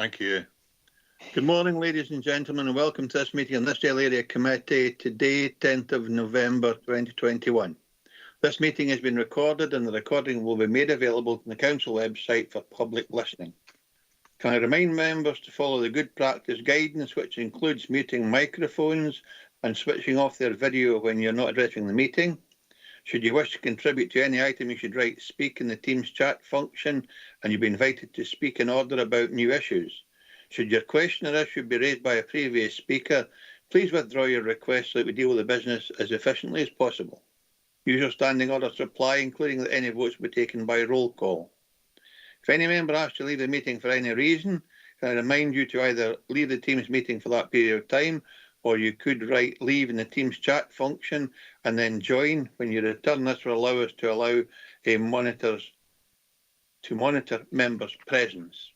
Thank you. Good morning, ladies and gentlemen, and welcome to this meeting of Nithsdale Area Committee today, 10th of November 2021. This meeting has been recorded and the recording will be made available on the Council website for public listening. Can I remind members to follow the good practice guidance, which includes muting microphones and switching off their video when you're not addressing the meeting. Should you wish to contribute to any item, you should write speak in the Teams chat function and you'll be invited to speak in order about new issues. Should your question or issue be raised by a previous speaker, please withdraw your request so that we deal with the business as efficiently as possible. Use your standing order to reply, including that any votes will be taken by roll call. If any member asks to leave the meeting for any reason, can I remind you to either leave the Teams meeting for that period of time, or you could write leave in the Teams chat function and then join. When you return, this will allow us to allow monitors to monitor members' presence.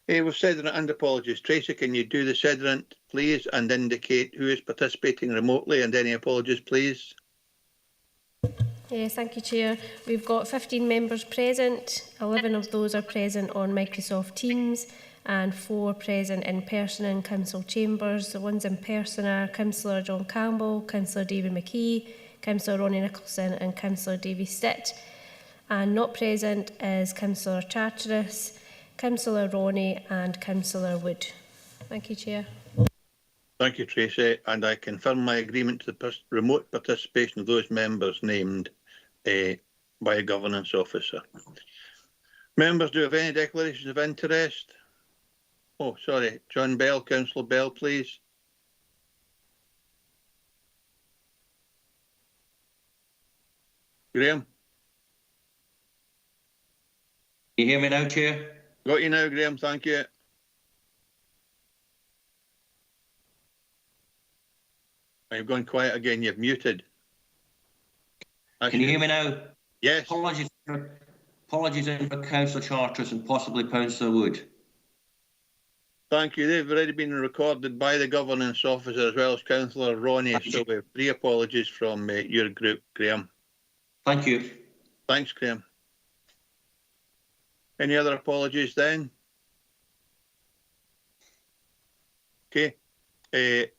With Cedrant and apologies, Tracy, can you do the Cedrant, please, and indicate who is participating remotely, and any apologies, please? Yes, thank you, Chair. We've got 15 members present. 11 of those are present on Microsoft Teams and 4 present in person in Council chambers. The ones in person are Councillor John Campbell, Councillor David McKee, Councillor Ronnie Nicholson and Councillor Davy Stitt. And not present is Councillor Charteris, Councillor Ronnie and Councillor Wood. Thank you, Chair. Thank you, Tracy, and I confirm my agreement to the remote participation of those members named by a governance officer. Members, do you have any declarations of interest? Oh, sorry, John Bell, Councillor Bell, please. Graham? Can you hear me now, Chair? Got you now, Graham, thank you. You've gone quiet again, you've muted. Can you hear me now? Yes. Apologies in for Councillor Charteris and possibly Councillor Wood. Thank you. They've already been recorded by the governance officer as well as Councillor Ronnie, so we have 3 apologies from your group, Graham. Thank you. Thanks, Graham. Any other apologies then? Okay.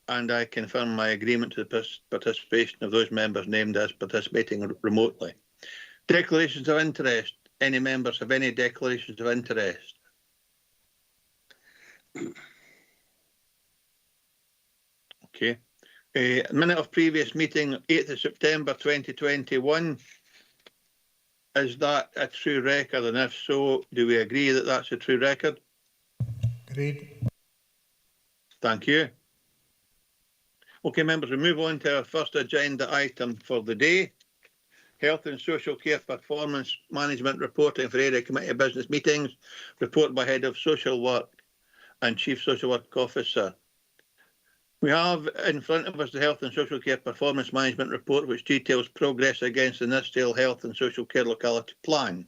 And I confirm my agreement to the participation of those members named as participating remotely. Declarations of interest. Any members have any declarations of interest? Okay. Minute of previous meeting, 8th of September 2021. Is that a true record? And if so, do we agree that that's a true record? Agreed. Thank you. Okay, members, we move on to our first agenda item for the day. Health and Social Care Performance Management Reporting for Area Committee Business Meetings. Report by Head of Social Work and Chief Social Work Officer. We have in front of us the Health and Social Care Performance Management Report, which details progress against the Nithsdale Health and Social Care Locality Plan.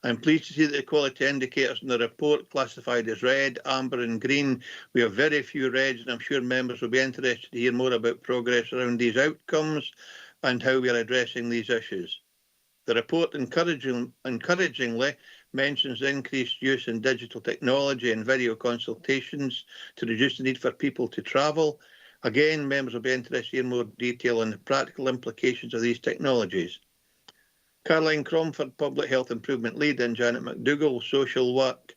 I'm pleased to see that the quality indicators in the report classified as red, amber and green. We have very few reds, and I'm sure members will be interested to hear more about progress around these outcomes and how we are addressing these issues. The report encouragingly mentions the increased use in digital technology and video consultations to reduce the need for people to travel. Again, members will be interested to hear more detail on the practical implications of these technologies. Caroline Cromford, Public Health Improvement Lead, and Janet McDougall, Social Work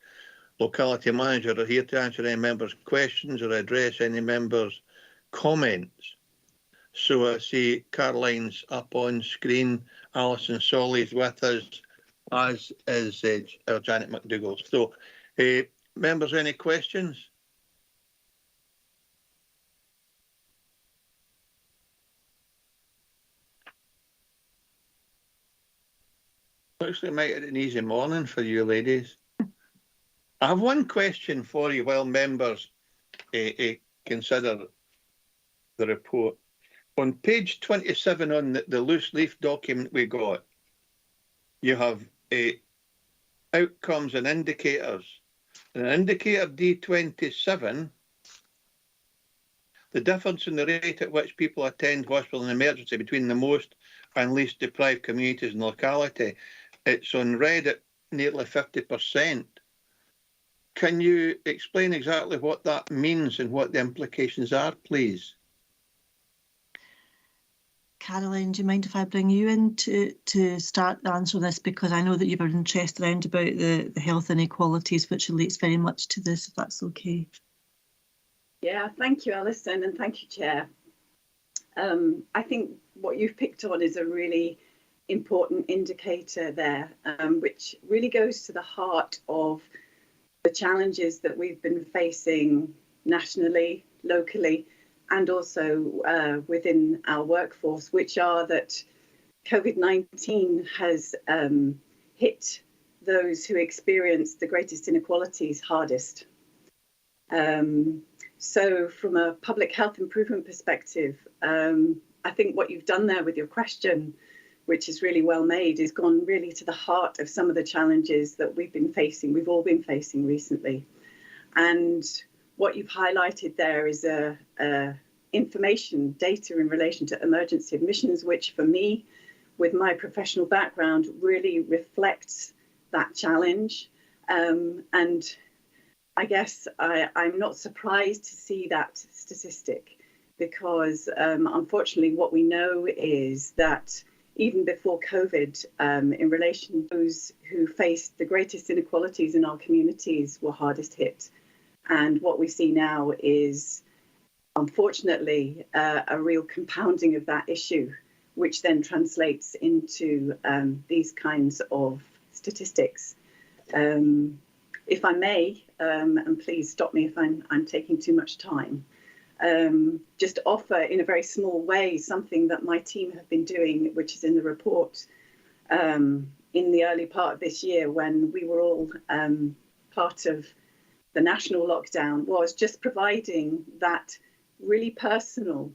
Locality Manager, are here to answer any members' questions or address any members' comments. So I see Caroline's up on screen, Alison Solly's with us, as is Janet McDougall. So, members, any questions? Looks like it might have an easy morning for you ladies. I have one question for you while members consider the report. On page 27 on the loose leaf document we got, you have outcomes and indicators. And indicator D27, the difference in the rate at which people attend hospital and emergency between the most and least deprived communities and locality, it's on red at nearly 50%. Can you explain exactly what that means and what the implications are, please? Caroline, do you mind if I bring you in to start answering this? Because I know that you have an interest around about the health inequalities, which relates very much to this, if that's okay. Yeah, thank you, Alison, and thank you, Chair. I think what you've picked on is a really important indicator there, which really goes to the heart of the challenges that we've been facing nationally, locally, and also within our workforce, which are that COVID-19 has hit those who experience the greatest inequalities hardest. So from a public health improvement perspective, I think what you've done there with your question, which is really well made, is gone really to the heart of some of the challenges that we've all been facing recently. And what you've highlighted there is information data in relation to emergency admissions, which for me, with my professional background, really reflects that challenge. And I guess I'm not surprised to see that statistic, because unfortunately what we know is that even before COVID, in relation to those who faced the greatest inequalities in our communities were hardest hit. And what we see now is, unfortunately, a real compounding of that issue, which then translates into these kinds of statistics. If I may, and please stop me if I'm taking too much time, just offer in a very small way something that my team have been doing, which is in the report in the early part of this year when we were all part of the national lockdown, was just providing that really personal,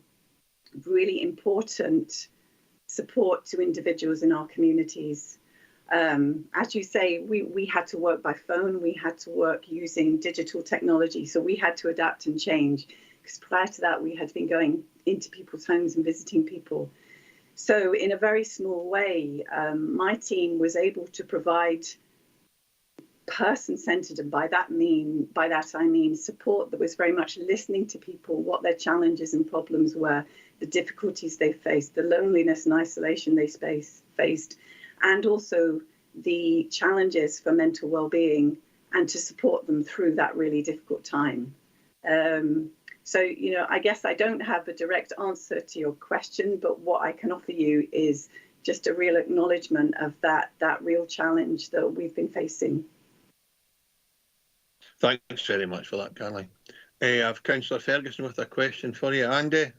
really important support to individuals in our communities. As you say, we had to work by phone, we had to work using digital technology, so we had to adapt and change, because prior to that we had been going into people's homes and visiting people. So in a very small way, my team was able to provide person-centered, and by that I mean support that was very much listening to people, what their challenges and problems were, the difficulties they faced, the loneliness and isolation they faced, and also the challenges for mental well-being, and to support them through that really difficult time. So, I guess I don't have a direct answer to your question, but what I can offer you is just a real acknowledgement of that real challenge that we've been facing. Thanks very much for that, Caroline. I have Councillor Ferguson with a question for you. Andy?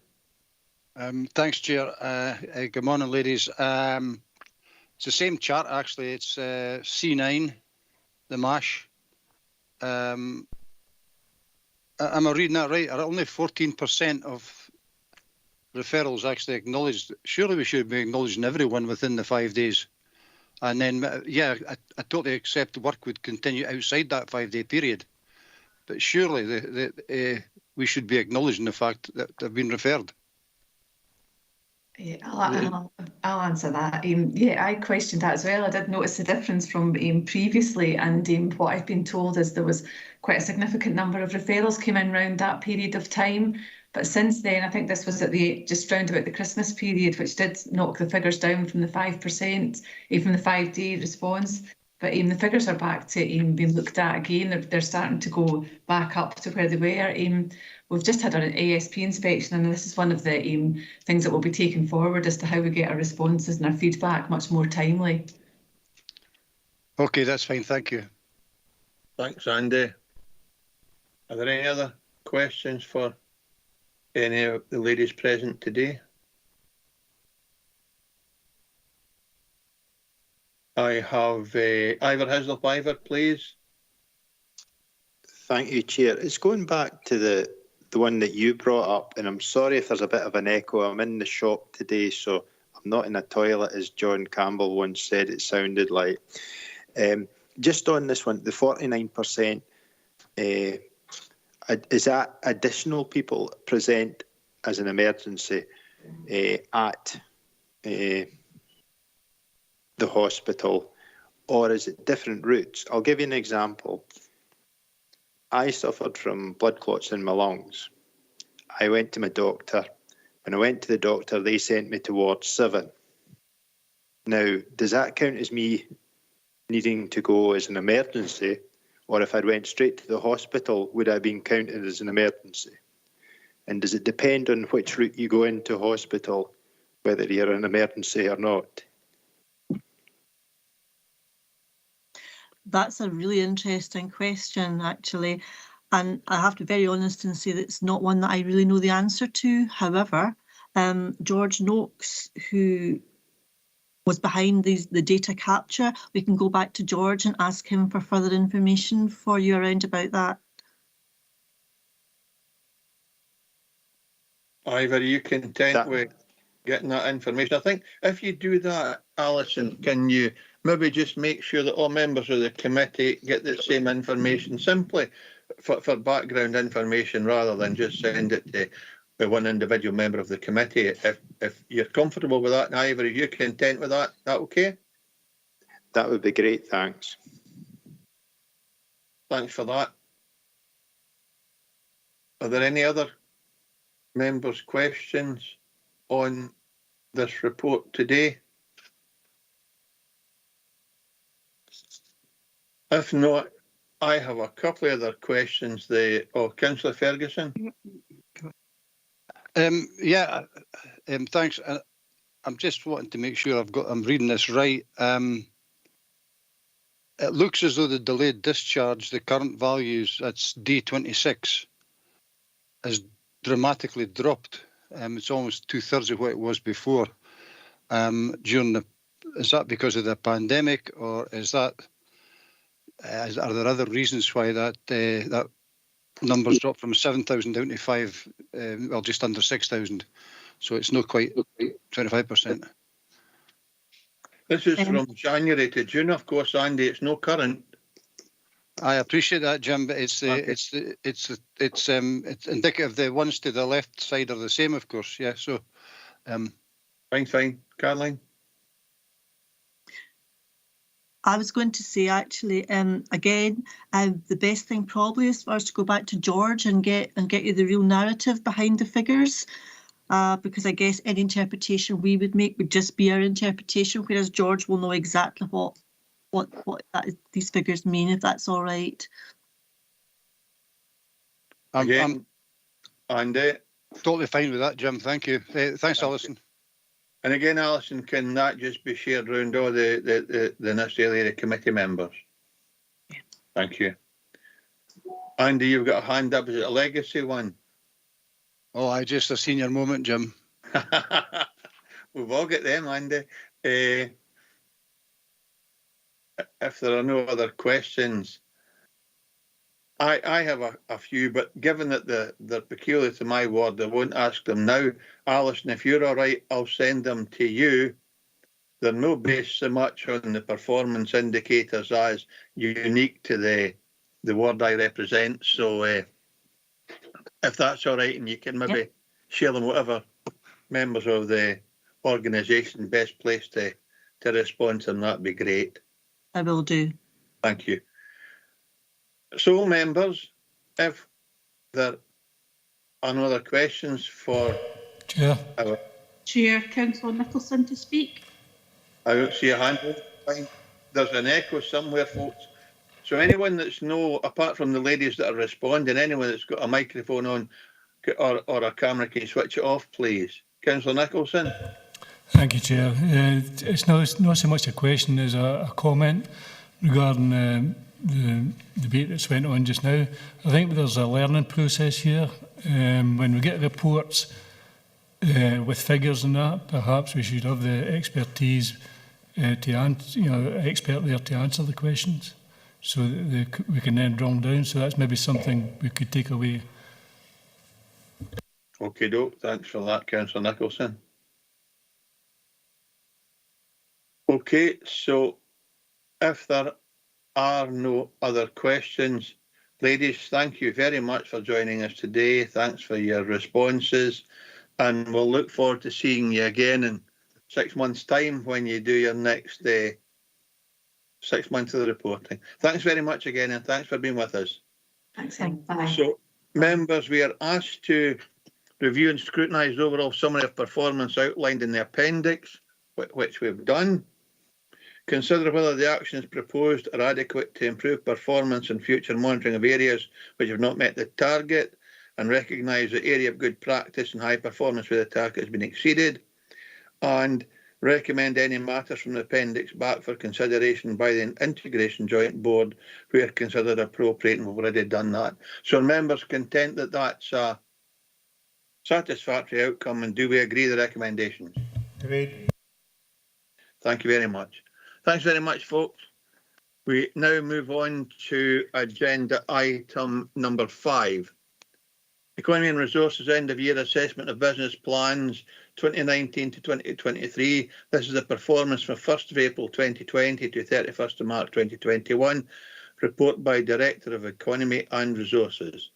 Thanks, Chair. Good morning, ladies. It's the same chart, actually. It's C9, the MASH. Am I reading that right? Are only 14% of referrals actually acknowledged? Surely we should be acknowledging everyone within the 5 days. And then, yeah, I totally accept the work would continue outside that 5-day period. But surely we should be acknowledging the fact that they've been referred. Yeah, I'll answer that. Yeah, I questioned that as well. I did notice the difference from previously, and what I've been told is there was quite a significant number of referrals came in around that period of time. But since then, I think this was at just round about the Christmas period, which did knock the figures down from the 5%, from the 5-day response. But the figures are back to being looked at again. They're starting to go back up to where they were. We've just had an ASP inspection, and this is one of the things that will be taken forward as to how we get our responses and our feedback much more timely. Okay, that's fine. Thank you. Thanks, Andy. Are there any other questions for any of the ladies present today? I have Ivor Hislop. Ivor, please. Thank you, Chair. It's going back to the one that you brought up, and I'm sorry if there's a bit of an echo. I'm in the shop today, so I'm not in a toilet, as John Campbell once said it sounded like. Just on this one, the 49%, is that additional people present as an emergency at the hospital, or is it different routes? I'll give you an example. I suffered from blood clots in my lungs. I went to my doctor. When I went to the doctor, they sent me to Ward 7. Now, does that count as me needing to go as an emergency? Or if I went straight to the hospital, would I have been counted as an emergency? And does it depend on which route you go into hospital, whether you're an emergency or not? That's a really interesting question, actually. And I have to be very honest and say that it's not one that I really know the answer to. However, George Noakes, who was behind the data capture, we can go back to George and ask him for further information for you around about that. Ivor, are you content with getting that information? I think if you do that, Alison, can you maybe just make sure that all members of the committee get the same information simply for background information rather than just send it to one individual member of the committee? If you're comfortable with that, Ivor, are you content with that? That okay? That would be great, thanks. Thanks for that. Are there any other members' questions on this report today? If not, I have a couple of other questions. Councillor Ferguson. Thanks. I'm just wanting to make sure I'm reading this right. It looks as though the delayed discharge, the current values, that's D26, has dramatically dropped. It's almost 2/3 of what it was before. Is that because of the pandemic, or is that? Are there other reasons why that numbers dropped from 7,000 down to 5? Well, just under 6,000. So it's not quite 25%. This is from January to June, of course, Andy. It's no current. I appreciate that, Jim, but it's indicative. The ones to the left side are the same, of course. Yeah. So, fine, Caroline. I was going to say, actually, again, the best thing probably is for us to go back to George and get you the real narrative behind the figures, because I guess any interpretation we would make would just be our interpretation, whereas George will know exactly what these figures mean, if that's all right. I'm totally fine with that, Jim. Thank you. Thanks, Alison. And again, Alison, can that just be shared around all the Nithsdale area committee members? Yeah. Thank you. Andy, you've got a hand up. Is it a legacy one? Oh, just a senior moment, Jim. We've all got them, Andy. If there are no other questions, I have a few, but given that they're peculiar to my ward, I won't ask them now. Alison, if you're all right, I'll send them to you. They're no based so much on the performance indicators as unique to the ward I represent. So if that's all right, and you can maybe share them, whatever members of the organisation best placed to respond to them, that'd be great. I will do. Thank you. So, members, if there are no other questions for Chair. Chair, Councillor Nicholson to speak. I don't see a hand. Fine. There's an echo somewhere, folks. So anyone that's apart from the ladies that are responding, anyone that's got a microphone on or a camera, can you switch it off, please? Councillor Nicholson. Thank you, Chair. It's not so much a question as a comment regarding the debate that's went on just now. I think there's a learning process here. When we get reports with figures and that, perhaps we should have the expertise to answer, expert there to answer the questions, so that we can then drill down. So that's maybe something we could take away. Okay, doke. Thanks for that, Councillor Nicholson. Okay, so if there are no other questions, ladies, thank you very much for joining us today. Thanks for your responses, and we'll look forward to seeing you again in 6 months' time when you do your next 6 months of the reporting. Thanks very much again, and thanks for being with us. Thanks, Em. Bye. So, members, we are asked to review and scrutinise the overall summary of performance outlined in the appendix, which we've done. Consider whether the actions proposed are adequate to improve performance and future monitoring of areas which have not met the target, and recognise the area of good practice and high performance where the target has been exceeded, and recommend any matters from the appendix back for consideration by the Integration Joint Board where considered appropriate, and we've already done that. So are members content that that's a satisfactory outcome, and do we agree the recommendations? Agreed. Thank you very much. Thanks very much, folks. We now move on to agenda item number 5. Economy and Resources End of Year Assessment of Business Plans 2019 to 2023. This is the performance from 1st of April 2020 to 31st of March 2021. Report by Director of Economy and Resources.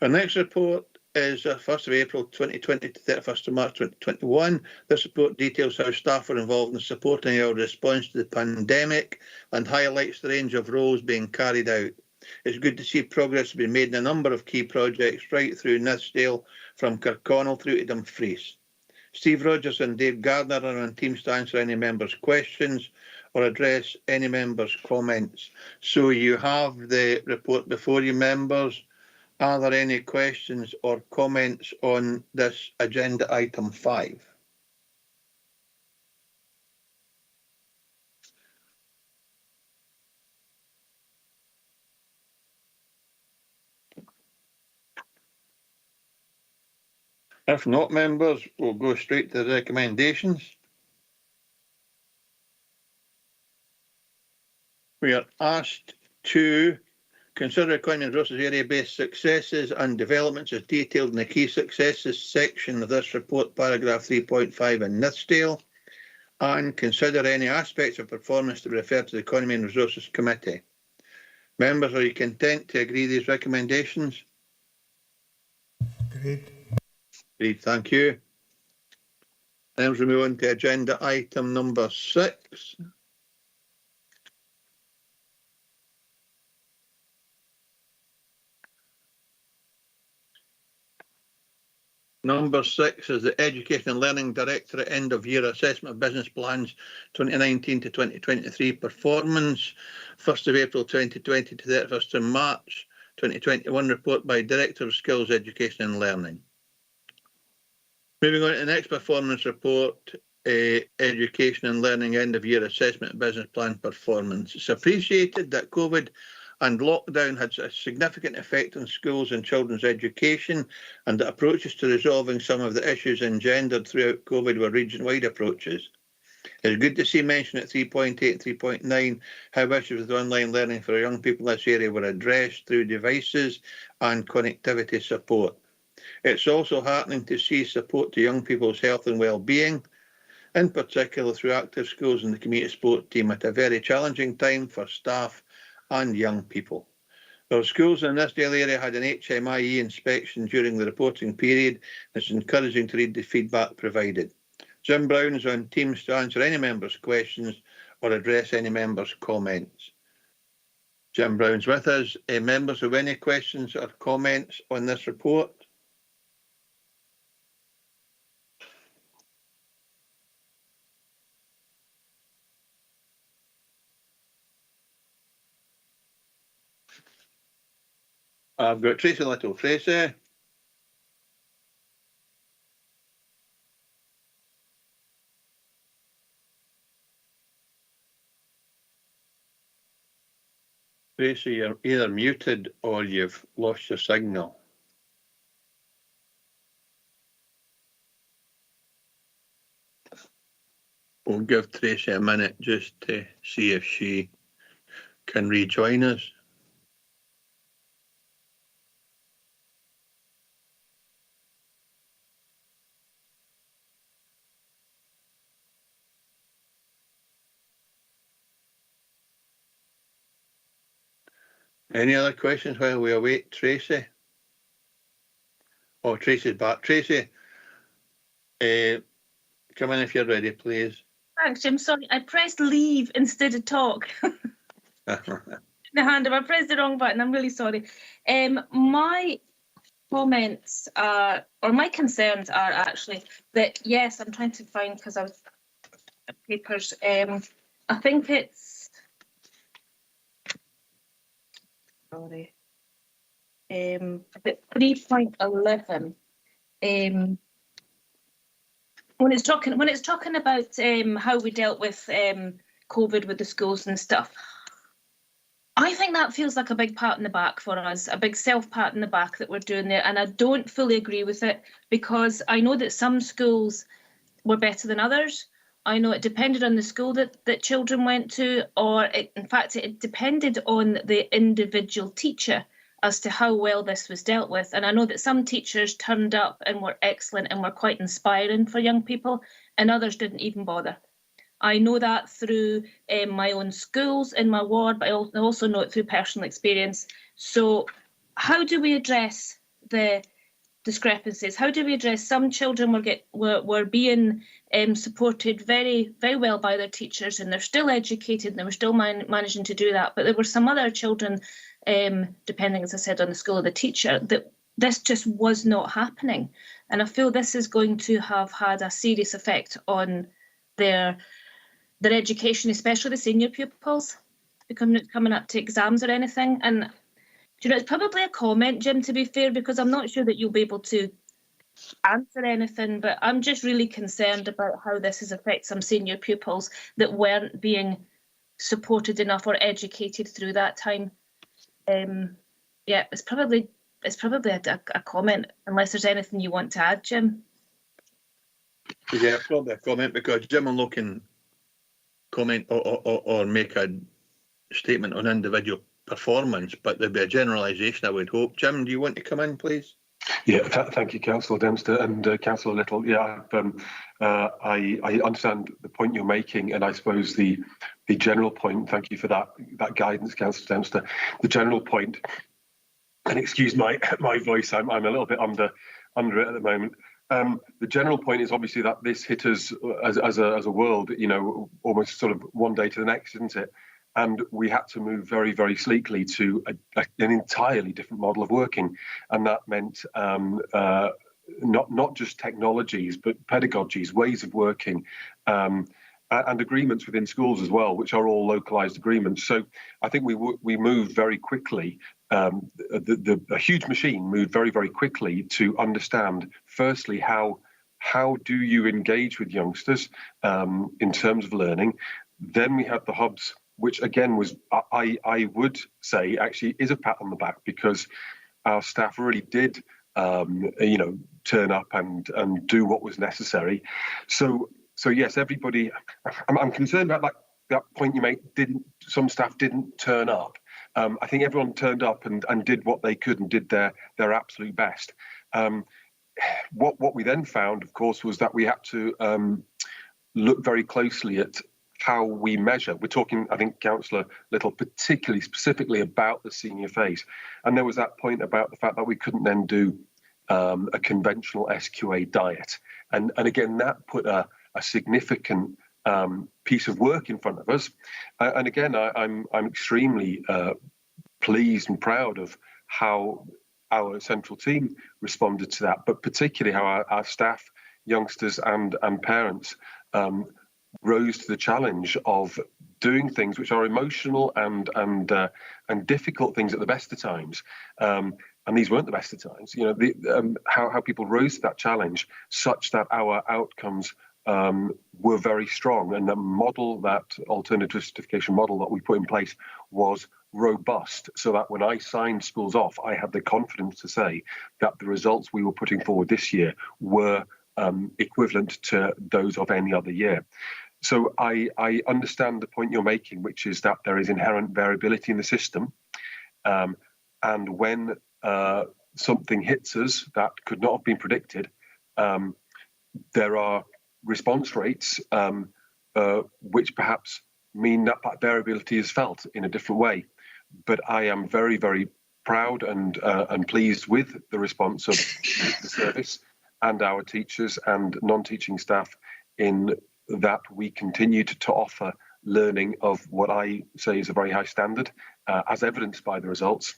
Our next report is 1st of April 2020 to 31st of March 2021. This report details how staff were involved in supporting our response to the pandemic and highlights the range of roles being carried out. It's good to see progress has been made in a number of key projects right through Nithsdale, from Kirkconnell through to Dumfries. Steve Rogers and Dave Gardner are on teams to answer any members' questions or address any members' comments. So you have the report before you, members. Are there any questions or comments on this agenda item 5? If not, members, we'll go straight to the recommendations. We are asked to consider Economy and Resources area-based successes and developments as detailed in the key successes section of this report, paragraph 3.5 in Nithsdale, and consider any aspects of performance to be referred to the Economy and Resources Committee. Members, are you content to agree these recommendations? Agreed. Agreed, thank you. Then we move on to agenda item number 6. Number 6 is the Education and Learning Directorate End of Year Assessment of Business Plans 2019 to 2023 performance, 1st of April 2020 to 31st of March 2021, report by Director of Skills Education and Learning. Moving on to the next performance report, Education and Learning End of Year Assessment of Business Plan Performance. It's appreciated that COVID and lockdown had a significant effect on schools and children's education, and that approaches to resolving some of the issues engendered throughout COVID were region-wide approaches. It's good to see mentioned at 3.8 and 3.9 how issues with online learning for young people in this area were addressed through devices and connectivity support. It's also heartening to see support to young people's health and well-being, in particular through active schools and the community sport team at a very challenging time for staff and young people. Our schools in this Nithsdale area had an HMIE inspection during the reporting period. It's encouraging to read the feedback provided. Jim Brown is on teams to answer any members' questions or address any members' comments. Jim Brown's with us. Members, have any questions or comments on this report? I've got Tracy Little. Tracy? Tracy, you're either muted or you've lost your signal. We'll give Tracy a minute just to see if she can rejoin us. Any other questions while we await Tracy? Oh, Tracy's back. Tracy, come in if you're ready, please. Thanks, Jim. Sorry, I pressed leave instead of talk. the hand up. I pressed the wrong button. I'm really sorry. My comments are, or my concerns are actually that, yes, I'm trying to find, because I was papers. I think it's, sorry, at 3.11. When it's talking about how we dealt with COVID with the schools and stuff, I think that feels like a big pat in the back for us, a big self-pat in the back that we're doing there, and I don't fully agree with it, because I know that some schools were better than others. I know it depended on the school that children went to, or in fact, it depended on the individual teacher as to how well this was dealt with. And I know that some teachers turned up and were excellent and were quite inspiring for young people, and others didn't even bother. I know that through my own schools in my ward, but I also know it through personal experience. So how do we address the discrepancies? How do we address some children were being supported very, very well by their teachers, and they're still educated and they were still managing to do that, but there were some other children, depending, as I said, on the school of the teacher, that this just was not happening. And I feel this is going to have had a serious effect on their education, especially the senior pupils, coming up to exams or anything. And do you know, it's probably a comment, Jim, to be fair, because I'm not sure that you'll be able to answer anything, but I'm just really concerned about how this has affected some senior pupils that weren't being supported enough or educated through that time. Yeah, it's probably a comment, unless there's anything you want to add, Jim. Yeah, probably a comment, because Jim will look and comment or make a statement on individual performance, but there'd be a generalisation, I would hope. Jim, do you want to come in, please? Yeah, thank you, Councillor Dempster and Councillor Little. Yeah, I understand the point you're making, and I suppose the general point. Thank you for that guidance, Councillor Dempster. The general point, and excuse my voice, I'm a little bit under it at the moment. The general point is obviously that this hit us as a world, you know, almost sort of one day to the next, isn't it? And we had to move very, very sleekly to an entirely different model of working. And that meant not just technologies, but pedagogies, ways of working, and agreements within schools as well, which are all localised agreements. So I think we moved very quickly. A huge machine moved very, very quickly to understand, firstly, how do you engage with youngsters in terms of learning. Then we had the hubs, which again was, I would say, actually is a pat on the back, because our staff really did, turn up and do what was necessary. So yes, everybody. I'm concerned about that point you made. Some staff didn't turn up? I think everyone turned up and did what they could and did their absolute best. What we then found, of course, was that we had to look very closely at how we measure. We're talking, I think, Councillor Little, particularly specifically about the senior phase. And there was that point about the fact that we couldn't then do a conventional SQA diet. And again, that put a significant piece of work in front of us. And again, I'm extremely pleased and proud of how our central team responded to that, but particularly how our staff, youngsters and parents rose to the challenge of doing things which are emotional and difficult things at the best of times. And these weren't the best of times. You know, how people rose to that challenge such that our outcomes were very strong, and the model, that alternative justification model that we put in place, was robust, so that when I signed schools off, I had the confidence to say that the results we were putting forward this year were equivalent to those of any other year. So I understand the point you're making, which is that there is inherent variability in the system, and when something hits us that could not have been predicted, there are response rates which perhaps mean that variability is felt in a different way. But I am very, very proud and pleased with the response of the service and our teachers and non-teaching staff, in that we continue to offer learning of what I say is a very high standard, as evidenced by the results.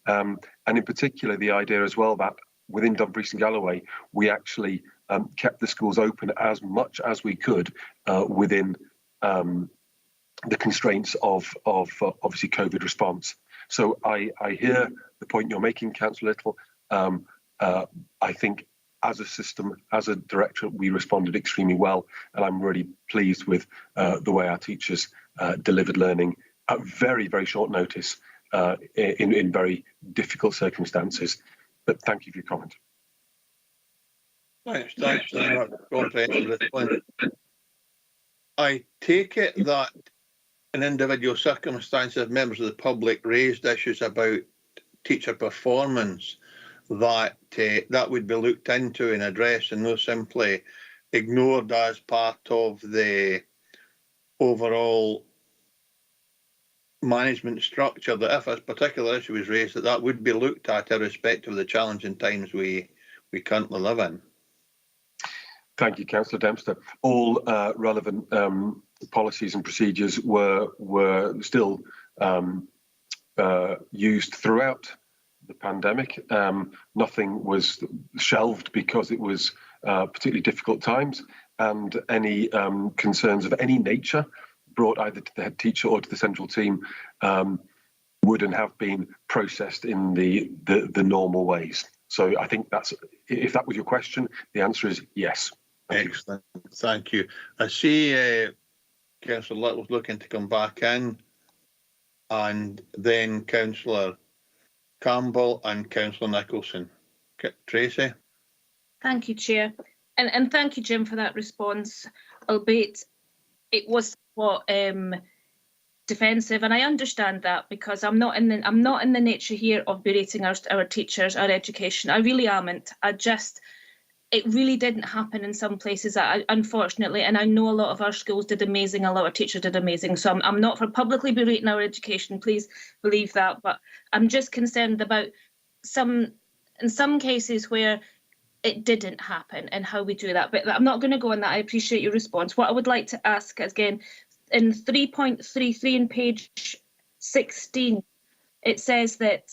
And in particular, the idea as well that within Dumfries and Galloway, we actually kept the schools open as much as we could within the constraints of obviously COVID response. So I hear the point you're making, Councillor Little. I think as a system, as a directorate, we responded extremely well, and I'm really pleased with the way our teachers delivered learning at very, very short notice in very difficult circumstances. But thank you for your comment. Thanks for that comprehensive response. I take it that in individual circumstances, members of the public raised issues about teacher performance, that that would be looked into and addressed, and not simply ignored as part of the overall management structure, that if a particular issue was raised, that would be looked at irrespective of the challenging times we currently live in. Thank you, Councillor Dempster. All relevant policies and procedures were still used throughout the pandemic. Nothing was shelved because it was particularly difficult times, and any concerns of any nature brought either to the head teacher or to the central team would and have been processed in the normal ways. So I think that's, if that was your question, the answer is yes. Excellent, thank you. I see Councillor Little was looking to come back in, and then Councillor Campbell and Councillor Nicholson. Tracy? Thank you, Chair. And thank you, Jim, for that response, albeit it was somewhat defensive, and I understand that, because I'm not in the nature here of berating our teachers, our education. I really amn't. It really didn't happen in some places, unfortunately, and I know a lot of our schools did amazing, a lot of teachers did amazing, so I'm not for publicly berating our education, please believe that, but I'm just concerned about in some cases where it didn't happen and how we do that. But I'm not going to go on that. I appreciate your response. What I would like to ask is, again, in 3.33 on page 16, it says that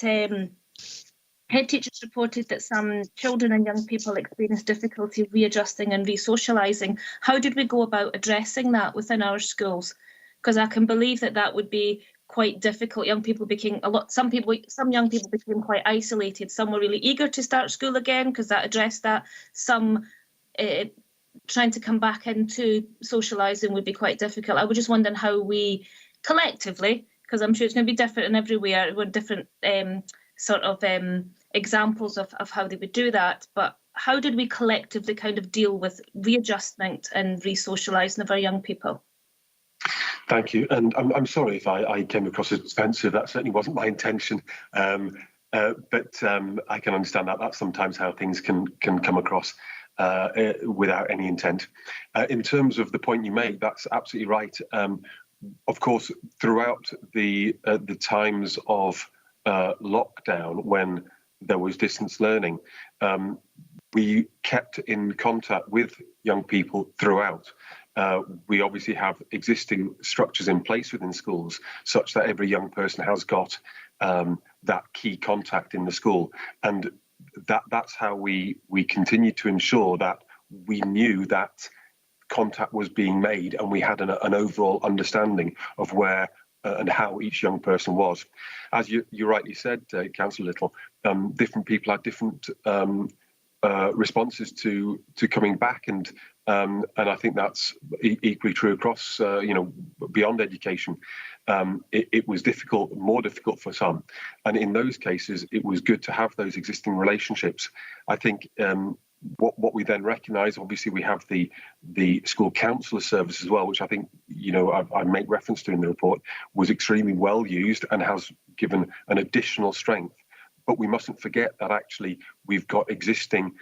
head teachers reported that some children and young people experienced difficulty readjusting and re-socialising. How did we go about addressing that within our schools? Because I can believe that would be quite difficult. Some young people became quite isolated. Some were really eager to start school again because that addressed that. Some trying to come back into socialising would be quite difficult. I was just wondering how we collectively, because I'm sure it's going to be different in everywhere, with different examples of how they would do that, but how did we collectively kind of deal with readjustment and re-socialising of our young people? Thank you, and I'm sorry if I came across as defensive. That certainly wasn't my intention, but I can understand that that's sometimes how things can come across without any intent. In terms of the point you make, that's absolutely right. Of course, throughout the times of lockdown, when there was distance learning, we kept in contact with young people throughout. We obviously have existing structures in place within schools such that every young person has got that key contact in the school, and that's how we continue to ensure that we knew that contact was being made, and we had an overall understanding of where and how each young person was. As you rightly said, Councillor Little, different people had different responses to coming back, and I think that's equally true across, beyond education. It was more difficult for some, and in those cases, it was good to have those existing relationships. I think what we then recognise, obviously, we have the school counsellor service as well, which I think I make reference to in the report, was extremely well used and has given an additional strength. But we mustn't forget that actually we've got existing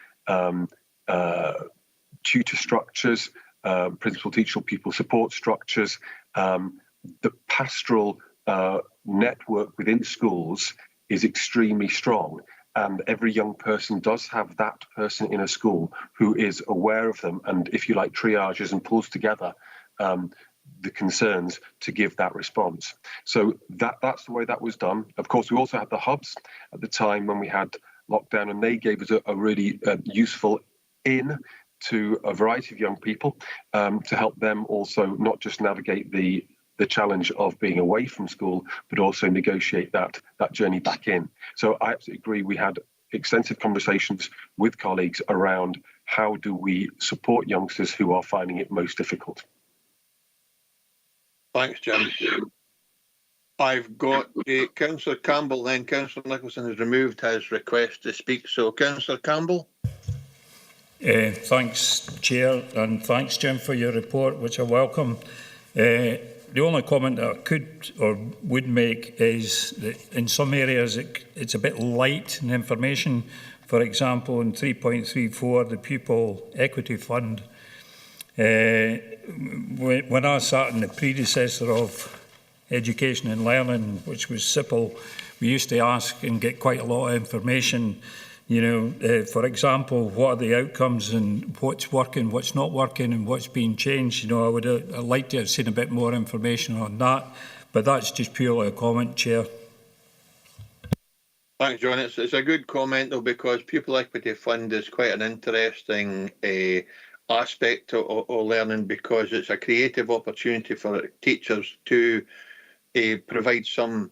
tutor structures, principal teacher pupil support structures, the pastoral network within schools is extremely strong. And every young person does have that person in a school who is aware of them and, if you like, triages and pulls together the concerns to give that response. So that's the way that was done. Of course, we also had the hubs at the time when we had lockdown, and they gave us a really useful in to a variety of young people to help them also not just navigate the challenge of being away from school, but also negotiate that journey back in. So I absolutely agree. We had extensive conversations with colleagues around how do we support youngsters who are finding it most difficult. Thanks, Jim. I've got Councillor Campbell, then Councillor Nicholson has removed his request to speak. So, Councillor Campbell. Thanks, Chair, and thanks, Jim, for your report, which I welcome. The only comment that I could or would make is that in some areas it's a bit light in information. For example, in 3.34, the Pupil Equity Fund, when I sat in the predecessor of Education and Learning, which was SIPL, we used to ask and get quite a lot of information. You know, for example, what are the outcomes and what's working, what's not working, and what's being changed. You know, I'd like to have seen a bit more information on that, but that's just purely a comment, Chair. Thanks, John. It's a good comment, though, because Pupil Equity Fund is quite an interesting aspect of learning, because it's a creative opportunity for teachers to provide some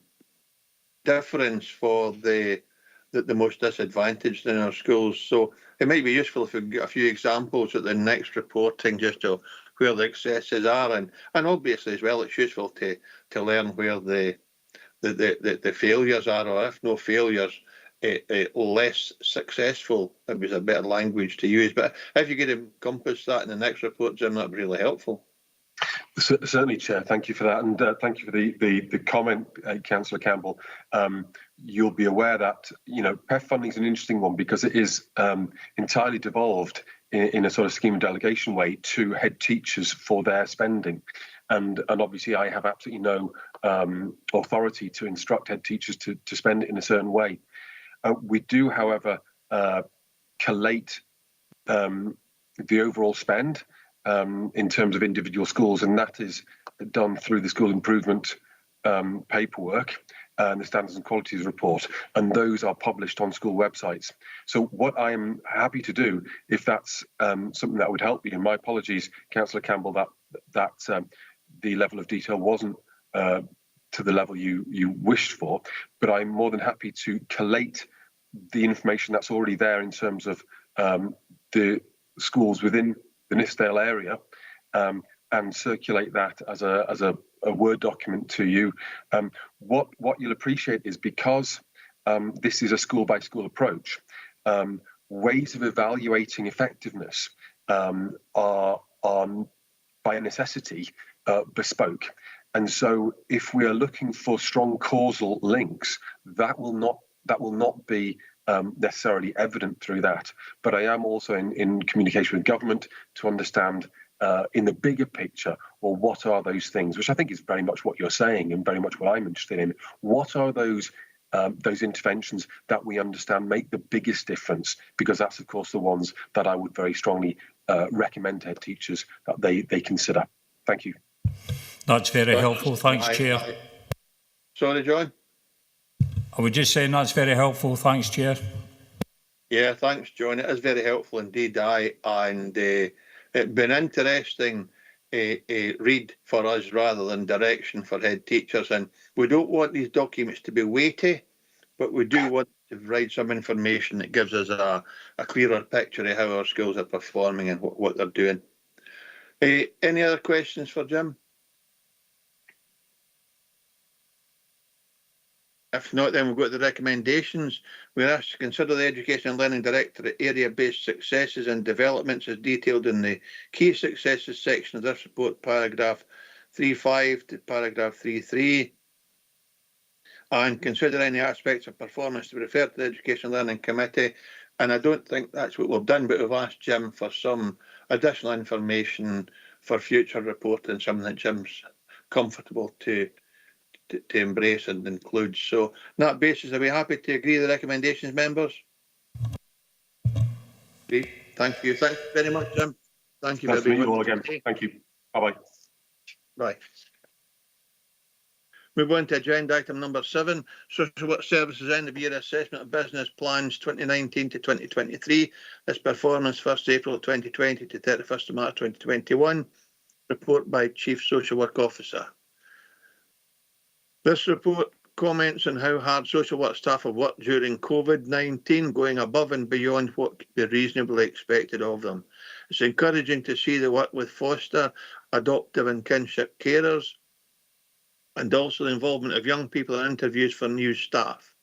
difference for the most disadvantaged in our schools. So it might be useful if we get a few examples at the next reporting, just to where the excesses are, and obviously as well, it's useful to learn where the failures are, or if no failures, less successful. It was a better language to use. But if you could encompass that in the next report, Jim, that'd be really helpful. Certainly, Chair. Thank you for that, and thank you for the comment, Councillor Campbell. You'll be aware that PEF funding is an interesting one because it is entirely devolved in a sort of scheme of delegation way to head teachers for their spending, and obviously I have absolutely no authority to instruct head teachers to spend it in a certain way. We do, however, collate the overall spend in terms of individual schools, and that is done through the school improvement paperwork and the standards and qualities report, and those are published on school websites. So what I'm happy to do, if that's something that would help you, and my apologies, Councillor Campbell, that the level of detail wasn't to the level you wished for, but I'm more than happy to collate the information that's already there in terms of the schools within the Nithsdale area, and circulate that as a Word document to you. What you'll appreciate is, because this is a school-by-school approach, ways of evaluating effectiveness are by necessity bespoke. And so if we are looking for strong causal links, that will not be necessarily evident through that. But I am also in communication with government to understand in the bigger picture, well, what are those things, which I think is very much what you're saying and very much what I'm interested in. What are those interventions that we understand make the biggest difference? Because that's, of course, the ones that I would very strongly recommend to head teachers that they consider. Thank you. That's very helpful. Thanks, Chair. Sorry, John? I was just saying that's very helpful. Thanks, Chair. Yeah, thanks, John. It is very helpful indeed. And it's been interesting read for us rather than direction for head teachers. And we don't want these documents to be weighty, but we do want to provide some information that gives us a clearer picture of how our schools are performing and what they're doing. Any other questions for Jim? If not, then we'll go to the recommendations. We're asked to consider the Education and Learning Directorate area-based successes and developments as detailed in the key successes section of this report, paragraph 3.5 to paragraph 3.3, and consider any aspects of performance to be referred to the Education and Learning Committee. And I don't think that's what we've done, but we've asked Jim for some additional information for future reporting, something that Jim's comfortable to embrace and include. So on that basis, are we happy to agree with the recommendations, members? Great. Thank you. Thank you very much, Jim. Thank you. Nice to meet you all again. Thank you. Bye-bye. Right. Move on to agenda item number 7, Social Work Services End of Year Assessment of Business Plans 2019 to 2023. This performance 1st April 2020 to 31st of March 2021. Report by Chief Social Work Officer. This report comments on how hard social work staff have worked during COVID-19, going above and beyond what could be reasonably expected of them. It's encouraging to see the work with foster, adoptive and kinship carers, and also the involvement of young people in interviews for new staff.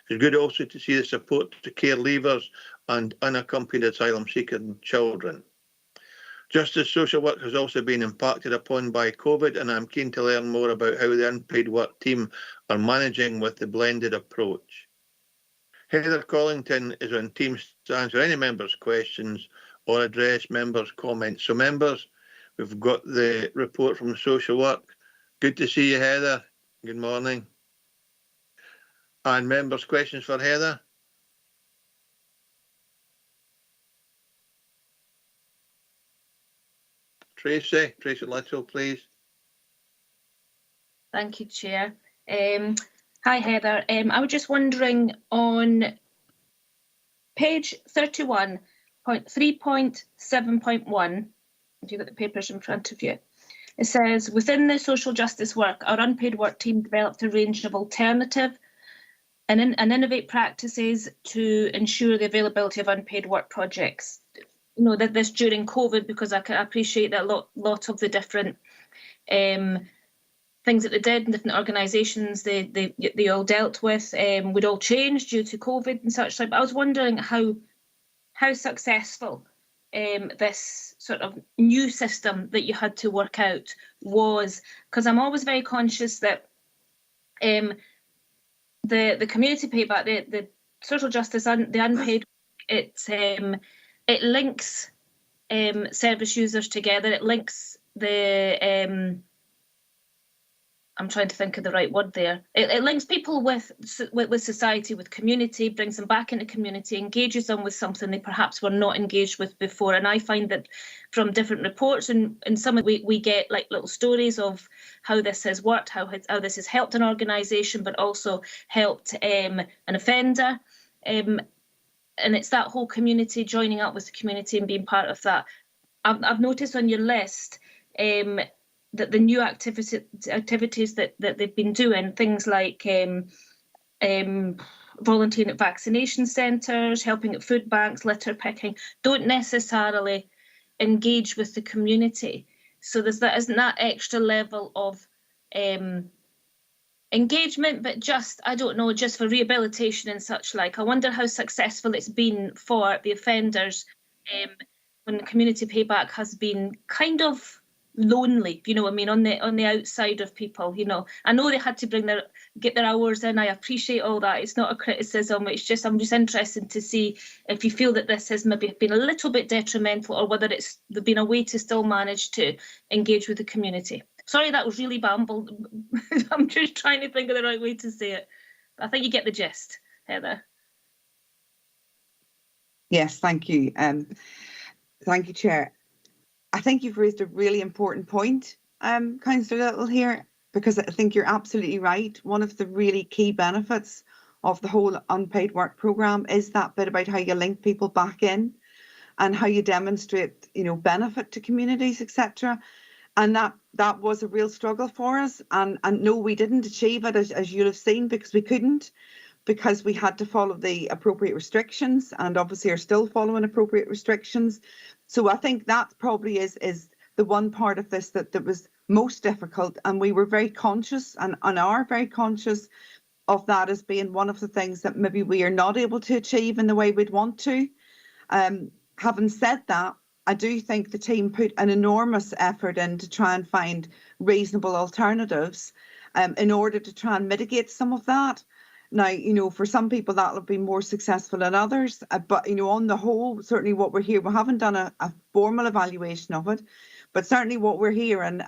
It's good also to see the support to care leavers and unaccompanied asylum-seeking children. Justice social work has also been impacted upon by COVID, and I'm keen to learn more about how the unpaid work team are managing with the blended approach. Heather Collington is on Teams to answer any members' questions or address members' comments. So members, we've got the report from social work. Good to see you, Heather. Good morning. And members' questions for Heather? Tracy Little, please. Thank you, Chair. Hi, Heather. I was just wondering on page 31.3.7.1, if you've got the papers in front of you, it says, within the social justice work, our unpaid work team developed a range of alternative and innovate practices to ensure the availability of unpaid work projects. You know, that this during COVID, because I can appreciate that a lot of the different things that they did in different organisations they all dealt with would all change due to COVID and such like. But I was wondering how successful this sort of new system that you had to work out was, because I'm always very conscious that the community payback, the social justice, the unpaid, it links service users together. It links the I'm trying to think of the right word there. It links people with society, with community, brings them back into community, engages them with something they perhaps were not engaged with before. And I find that from different reports and some of we get like little stories of how this has worked, how this has helped an organisation, but also helped an offender. And it's that whole community joining up with the community and being part of that. I've noticed on your list that the new activities that they've been doing, things like volunteering at vaccination centres, helping at food banks, litter picking, don't necessarily engage with the community. So isn't that extra level of engagement, but just, I don't know, just for rehabilitation and such like. I wonder how successful it's been for the offenders when the community payback has been kind of lonely, you know what I mean, on the outside of people. You know, I know they had to get their hours in. I appreciate all that. It's not a criticism. It's just, I'm just interested to see if you feel that this has maybe been a little bit detrimental, or whether it's been a way to still manage to engage with the community. Sorry, that was really bambled. I'm just trying to think of the right way to say it. I think you get the gist, Heather. Yes, thank you. Thank you, Chair. I think you've raised a really important point, Councillor Little here, because I think you're absolutely right. One of the really key benefits of the whole unpaid work programme is that bit about how you link people back in and how you demonstrate, you know, benefit to communities, etc. And that was a real struggle for us. And no, we didn't achieve it, as you'll have seen, because we couldn't, because we had to follow the appropriate restrictions, and obviously are still following appropriate restrictions. So I think that probably is the one part of this that was most difficult, and we were very conscious and are very conscious of that as being one of the things that maybe we are not able to achieve in the way we'd want to. Having said that, I do think the team put an enormous effort in to try and find reasonable alternatives in order to try and mitigate some of that. Now, you know, for some people that will be more successful than others, but, you know, on the whole, certainly what we're here, we haven't done a formal evaluation of it, but certainly what we're hearing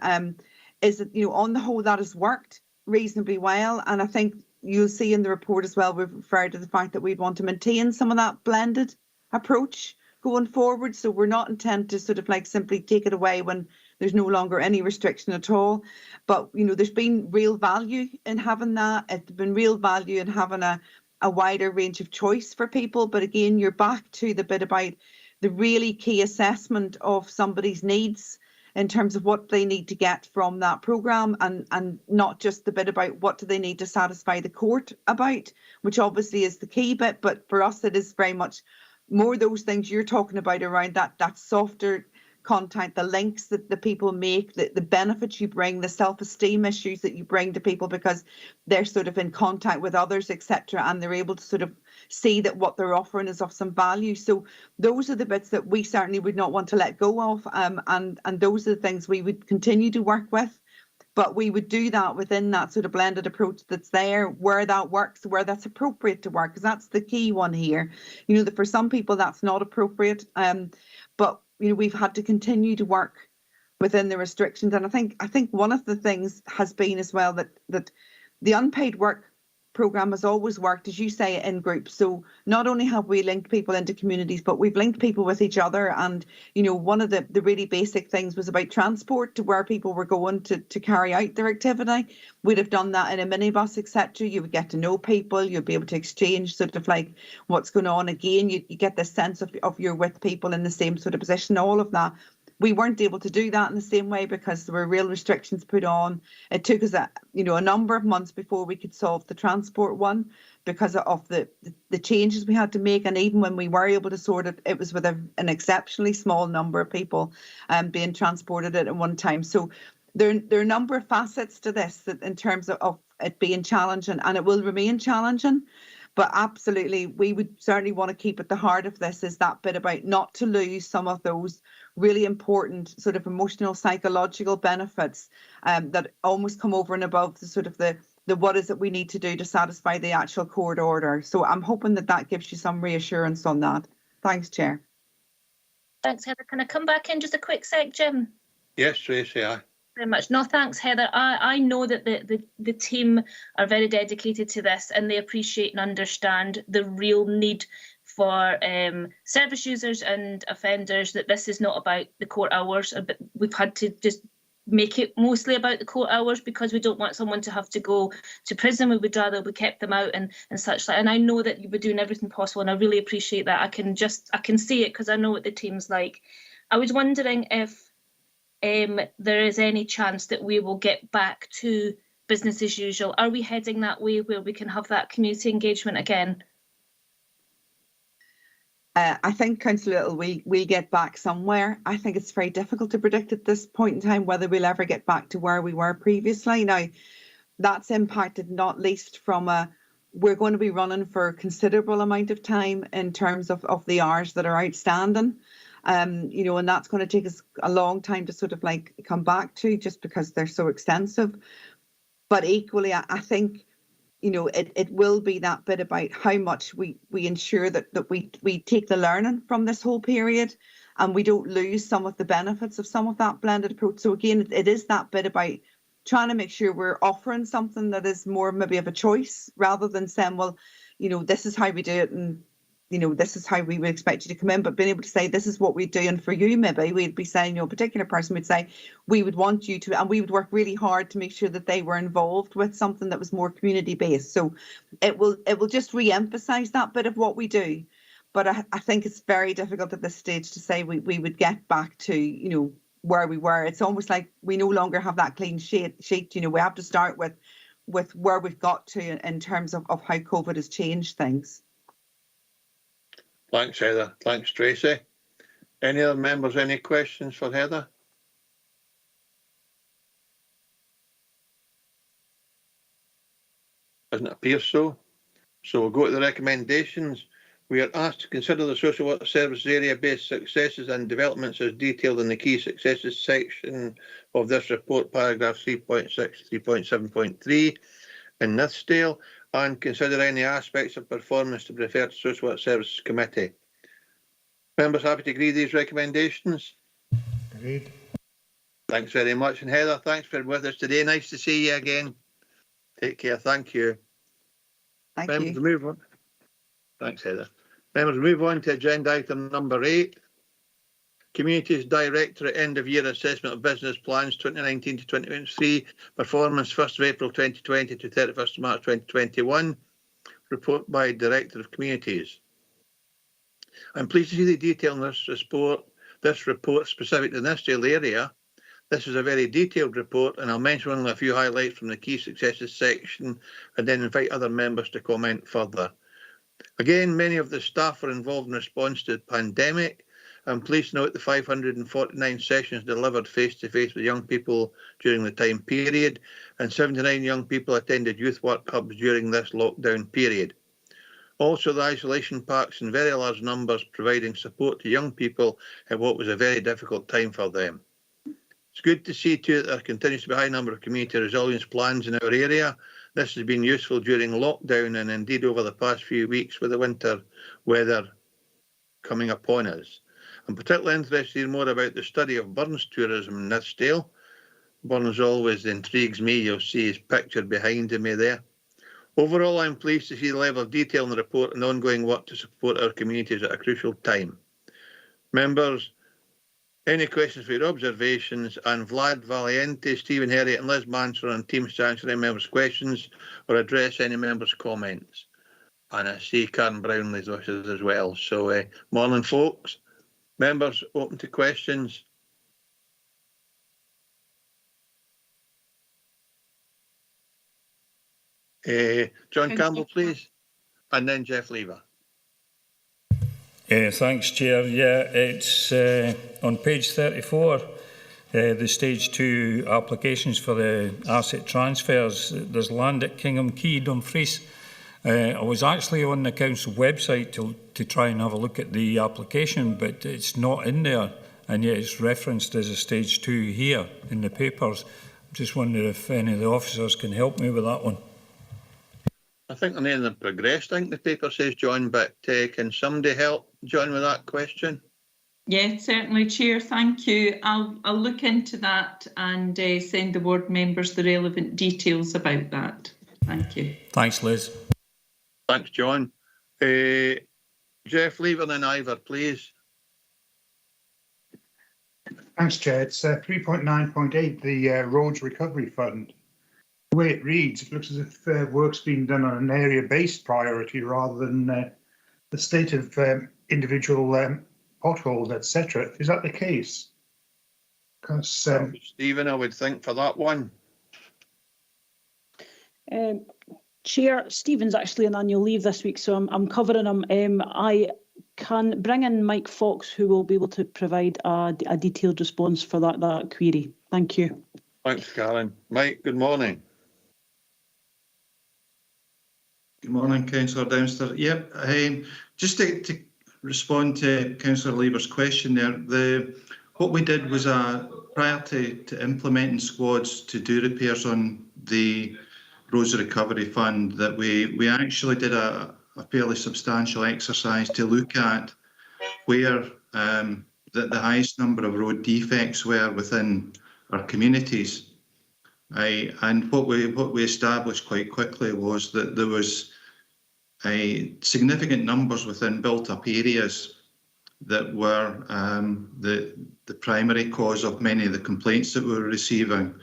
is that, you know, on the whole, that has worked reasonably well. And I think you'll see in the report as well, we've referred to the fact that we'd want to maintain some of that blended approach going forward. So we're not intent to sort of like simply take it away when there's no longer any restriction at all. But, you know, there's been real value in having that. It's been real value in having a wider range of choice for people. But again, you're back to the bit about the really key assessment of somebody's needs in terms of what they need to get from that programme, and not just the bit about what do they need to satisfy the court about, which obviously is the key bit. But for us, it is very much more those things you're talking about around that softer contact, the links that the people make, the benefits you bring, the self-esteem issues that you bring to people because they're sort of in contact with others, etc., and they're able to sort of see that what they're offering is of some value. So those are the bits that we certainly would not want to let go of, and those are the things we would continue to work with. But we would do that within that sort of blended approach that's there, where that works, where that's appropriate to work, because that's the key one here. You know, that for some people that's not appropriate, but you know, we've had to continue to work within the restrictions. And I think one of the things has been as well that the unpaid work programme has always worked, as you say, in groups. So not only have we linked people into communities, but we've linked people with each other. And, you know, one of the really basic things was about transport to where people were going to carry out their activity. We'd have done that in a minibus, etc. You would get to know people, you'd be able to exchange sort of like what's going on. Again, you get this sense of you're with people in the same sort of position, all of that. We weren't able to do that in the same way because there were real restrictions put on. It took us a number of months before we could solve the transport one because of the changes we had to make. And even when we were able to sort it, it was with an exceptionally small number of people being transported at one time. So there are a number of facets to this that in terms of it being challenging, and it will remain challenging. But absolutely, we would certainly want to keep at the heart of this is that bit about not to lose some of those really important sort of emotional, psychological benefits that almost come over and above the sort of the what is it we need to do to satisfy the actual court order. So I'm hoping that gives you some reassurance on that. Thanks, Chair. Thanks, Heather. Can I come back in just a quick sec, Jim? Yes, Tracy, aye. Very much. No, thanks, Heather. I know that the team are very dedicated to this and they appreciate and understand the real need for service users and offenders, that this is not about the court hours, but we've had to just make it mostly about the court hours because we don't want someone to have to go to prison. We would rather we kept them out and such like. And I know that you were doing everything possible and I really appreciate that. I can see it because I know what the team's like. I was wondering if there is any chance that we will get back to business as usual. Are we heading that way where we can have that community engagement again? I think, Councillor Little, we get back somewhere. I think it's very difficult to predict at this point in time whether we'll ever get back to where we were previously. Now, that's impacted not least from we're going to be running for a considerable amount of time in terms of the hours that are outstanding. You know, and that's going to take us a long time to sort of like come back to just because they're so extensive. But equally, I think, you know, it will be that bit about how much we ensure that we take the learning from this whole period and we don't lose some of the benefits of some of that blended approach. So again, it is that bit about trying to make sure we're offering something that is more maybe of a choice rather than saying, well, you know, this is how we do it and, you know, this is how we would expect you to come in, but being able to say, this is what we're doing for you, maybe we'd be saying, you know, a particular person would say, we would want you to, and we would work really hard to make sure that they were involved with something that was more community based. So it will just re-emphasize that bit of what we do. But I think it's very difficult at this stage to say we would get back to, you know, where we were. It's almost like we no longer have that clean sheet. You know, we have to start with where we've got to in terms of how COVID has changed things. Thanks, Heather. Thanks, Tracy. Any other members, any questions for Heather? Doesn't appear so. So we'll go to the recommendations. We are asked to consider the social work services area-based successes and developments as detailed in the key successes section of this report, paragraph 3.6, 3.7.3 in Nithsdale, and consider any aspects of performance to be referred to Social Work Services Committee. Members happy to agree with these recommendations? Agreed. Thanks very much. And Heather, thanks for being with us today. Nice to see you again. Take care. Thank you. Thank you. Move on. Thanks, Heather. Members, move on to agenda item number 8. Communities Directorate End of Year Assessment of Business Plans 2019 to 2023, performance 1st of April 2020 to 31st of March 2021, report by Director of Communities. I'm pleased to see the detail in this report specific to the Nithsdale area. This is a very detailed report, and I'll mention only a few highlights from the key successes section and then invite other members to comment further. Again, many of the staff were involved in response to the pandemic. I'm pleased to note the 549 sessions delivered face-to-face with young people during the time period, and 79 young people attended youth work hubs during this lockdown period. Also, the isolation parks in very large numbers providing support to young people at what was a very difficult time for them. It's good to see too that there continues to be a high number of community resilience plans in our area. This has been useful during lockdown and indeed over the past few weeks with the winter weather coming upon us. I'm particularly interested to hear more about the study of Burns tourism in Nithsdale. Burns always intrigues me. You'll see his picture behind me there. Overall, I'm pleased to see the level of detail in the report and ongoing work to support our communities at a crucial time. Members, any questions for your observations? And Vlad Valiente, Stephen Herriot and Liz Mansell on teams to answer any members' questions or address any members' comments. And I see Karen Brownley's wishes as well. So, morning, folks. Members, open to questions. John Campbell, please, and then Jeff Lever. Thanks, Chair. Yeah, it's on page 34, the stage 2 applications for the asset transfers. There's land at Kingham Quay, Dumfries. I was actually on the council website to try and have a look at the application, but it's not in there, and yet it's referenced as a stage 2 here in the papers. I'm just wondering if any of the officers can help me with that one. I think the name of them progressed, I think the paper says, John, but can somebody help John with that question? Yeah, certainly, Chair. Thank you. I'll look into that and send the ward members the relevant details about that. Thank you. Thanks, Liz. Thanks, John. Jeff Lever and Ivor, please. Thanks, Chair. It's 3.9.8, the Roads Recovery Fund. The way it reads, it looks as if work's being done on an area-based priority rather than the state of individual potholes, etc. Is that the case? Because Stephen, I would think for that one. Chair, Stephen's actually on annual leave this week, so I'm covering him. I can bring in Mike Fox, who will be able to provide a detailed response for that query. Thank you. Thanks, Karen. Mike, good morning. Good morning, Councillor Downster. Yep, just to respond to Councillor Lever's question there, what we did was prior to implementing squads to do repairs on the Roads Recovery Fund, that we actually did a fairly substantial exercise to look at where the highest number of road defects were within our communities. And what we established quite quickly was that there was significant numbers within built-up areas that were the primary cause of many of the complaints that we were receiving.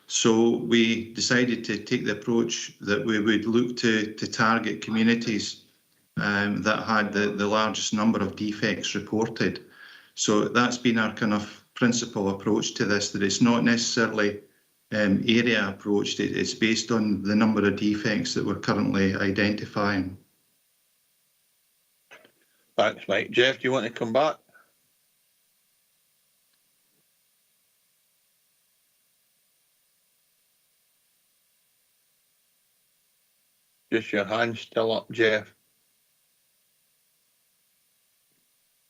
So we decided to take the approach that we would look to target communities that had the largest number of defects reported. So that's been our kind of principal approach to this, that it's not necessarily area approached, it's based on the number of defects that we're currently identifying. Thanks, Mike. Jeff, do you want to come back? Just your hand still up, Jeff.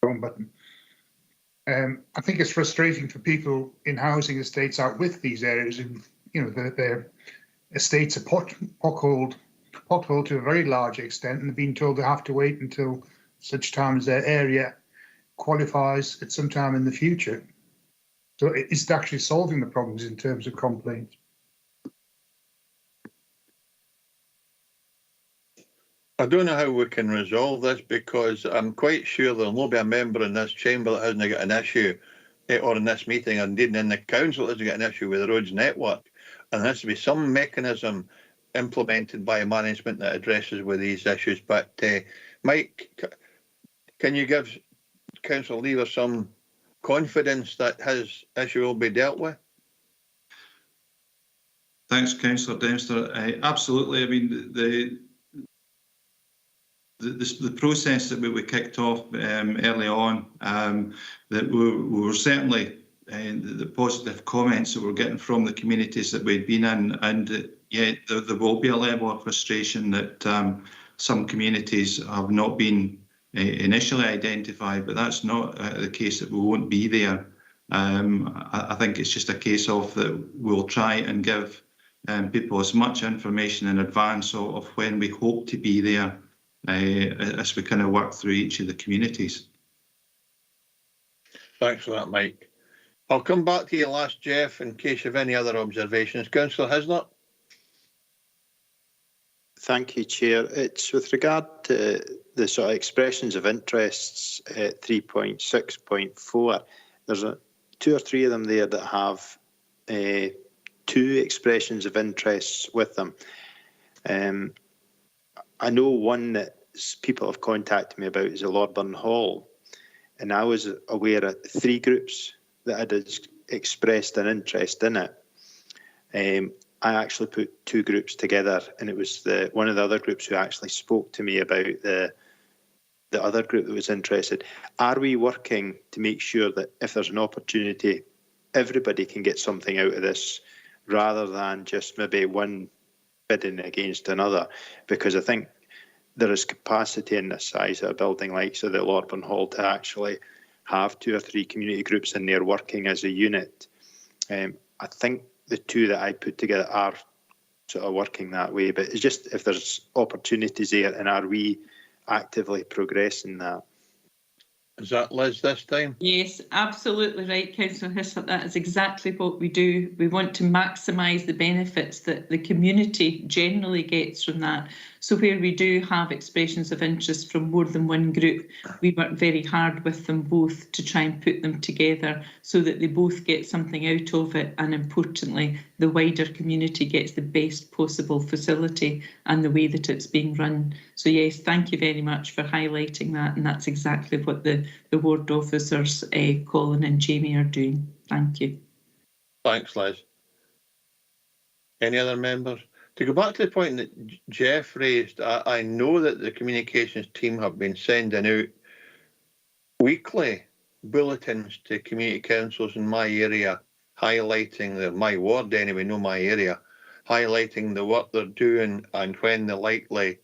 Wrong button. I think it's frustrating for people in housing estates out with these areas, and their estates are potholed to a very large extent, and they're being told they have to wait until such time as their area qualifies at some time in the future. So it's actually solving the problems in terms of complaints. I don't know how we can resolve this, because I'm quite sure there'll not be a member in this chamber that hasn't got an issue, or in this meeting, or indeed in the council that hasn't got an issue with the roads network. And there has to be some mechanism implemented by management that addresses with these issues. But Mike, can you give Councillor Lever some confidence that his issue will be dealt with? Thanks, Councillor Dempster. Absolutely. I mean, the process that we kicked off early on, that we were certainly the positive comments that we're getting from the communities that we've been in, and yet there will be a level of frustration that some communities have not been initially identified, but that's not the case that we won't be there. I think it's just a case of that we'll try and give people as much information in advance of when we hope to be there, as we kind of work through each of the communities. Thanks for that, Mike. I'll come back to you last, Jeff, in case you have any other observations. Councillor Hislop. Thank you, Chair. It's with regard to the sort of expressions of interests at 3.6.4. There's two or three of them there that have two expressions of interests with them. I know one that people have contacted me about is the Lordburn Hall, and I was aware of three groups that had expressed an interest in it. I actually put two groups together, and it was one of the other groups who actually spoke to me about the other group that was interested. Are we working to make sure that if there's an opportunity, everybody can get something out of this, rather than just maybe one bidding against another? Because I think there is capacity in this size of a building like the Lordburn Hall to actually have two or three community groups in there working as a unit. I think the two that I put together are sort of working that way, but it's just if there's opportunities there, and are we actively progressing that? Is that Liz this time? Yes, absolutely right, Councillor Hislop. That is exactly what we do. We want to maximise the benefits that the community generally gets from that. So where we do have expressions of interest from more than one group, we work very hard with them both to try and put them together so that they both get something out of it, and importantly, the wider community gets the best possible facility and the way that it's being run. So yes, thank you very much for highlighting that, and that's exactly what the ward officers, Colin and Jamie, are doing. Thank you. Thanks, Liz. Any other members? To go back to the point that Jeff raised, I know that the communications team have been sending out weekly bulletins to community councils in my area, highlighting my ward anyway, not my area, highlighting the work they're doing and when the likely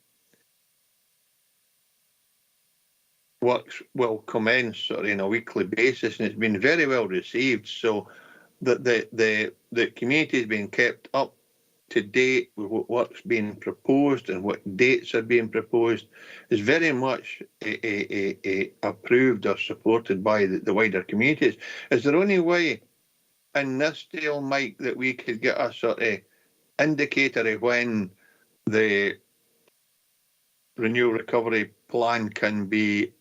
works will commence sort of on a weekly basis, and it's been very well received. So that the community has been kept up to date with what's being proposed and what dates are being proposed is very much approved or supported by the wider communities. Is there any way in Nithsdale, Mike, that we could get a sort of indicator of when the renewal recovery plan can be,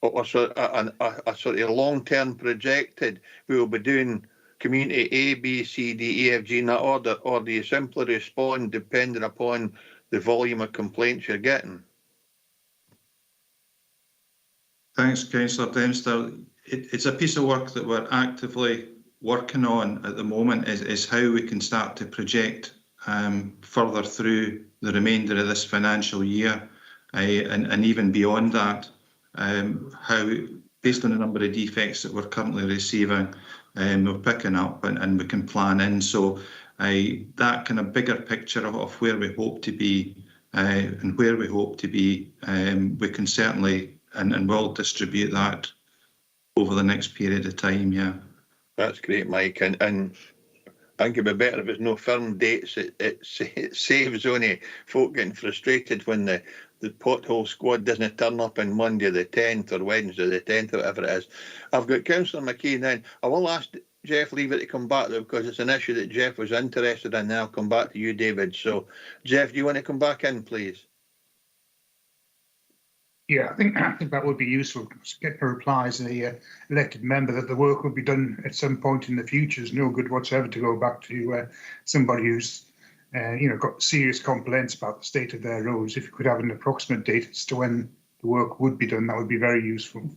or sort of a sort of long-term projected? We will be doing community A, B, C, D, E, F, G in that order, or do you simply respond depending upon the volume of complaints you're getting? Thanks, Councillor Dempster. It's a piece of work that we're actively working on at the moment, is how we can start to project further through the remainder of this financial year, and even beyond that, how, based on the number of defects that we're currently receiving, we're picking up and we can plan in. So that kind of bigger picture of where we hope to be and where we hope to be, we can certainly and will distribute that over the next period of time, yeah. That's great, Mike. And I think it'd be better if there's no firm dates. It saves only folk getting frustrated when the pothole squad doesn't turn up on Monday the 10th or Wednesday the 10th or whatever it is. I've got Councillor McKee then. I will ask Jeff Lever to come back though, because it's an issue that Jeff was interested in. Then I'll come back to you, David. So, Jeff, do you want to come back in, please? Yeah, I think that would be useful. Get a reply as the elected member that the work will be done at some point in the future. It's no good whatsoever to go back to somebody who's got serious complaints about the state of their roads. If you could have an approximate date as to when the work would be done, that would be very useful.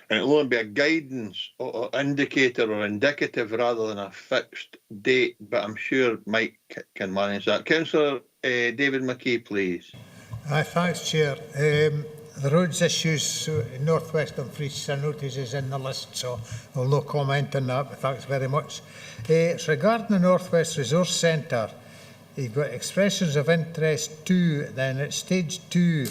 And it'll only be a guidance or indicator or indicative rather than a fixed date, but I'm sure Mike can manage that. Councillor David McKee, please. Thanks, Chair. The roads issues in North West Dumfries, I notice, is in the list, so I'll no comment on that, but thanks very much. It's regarding the North West Resource Centre. You've got expressions of interest 2, then at stage 2,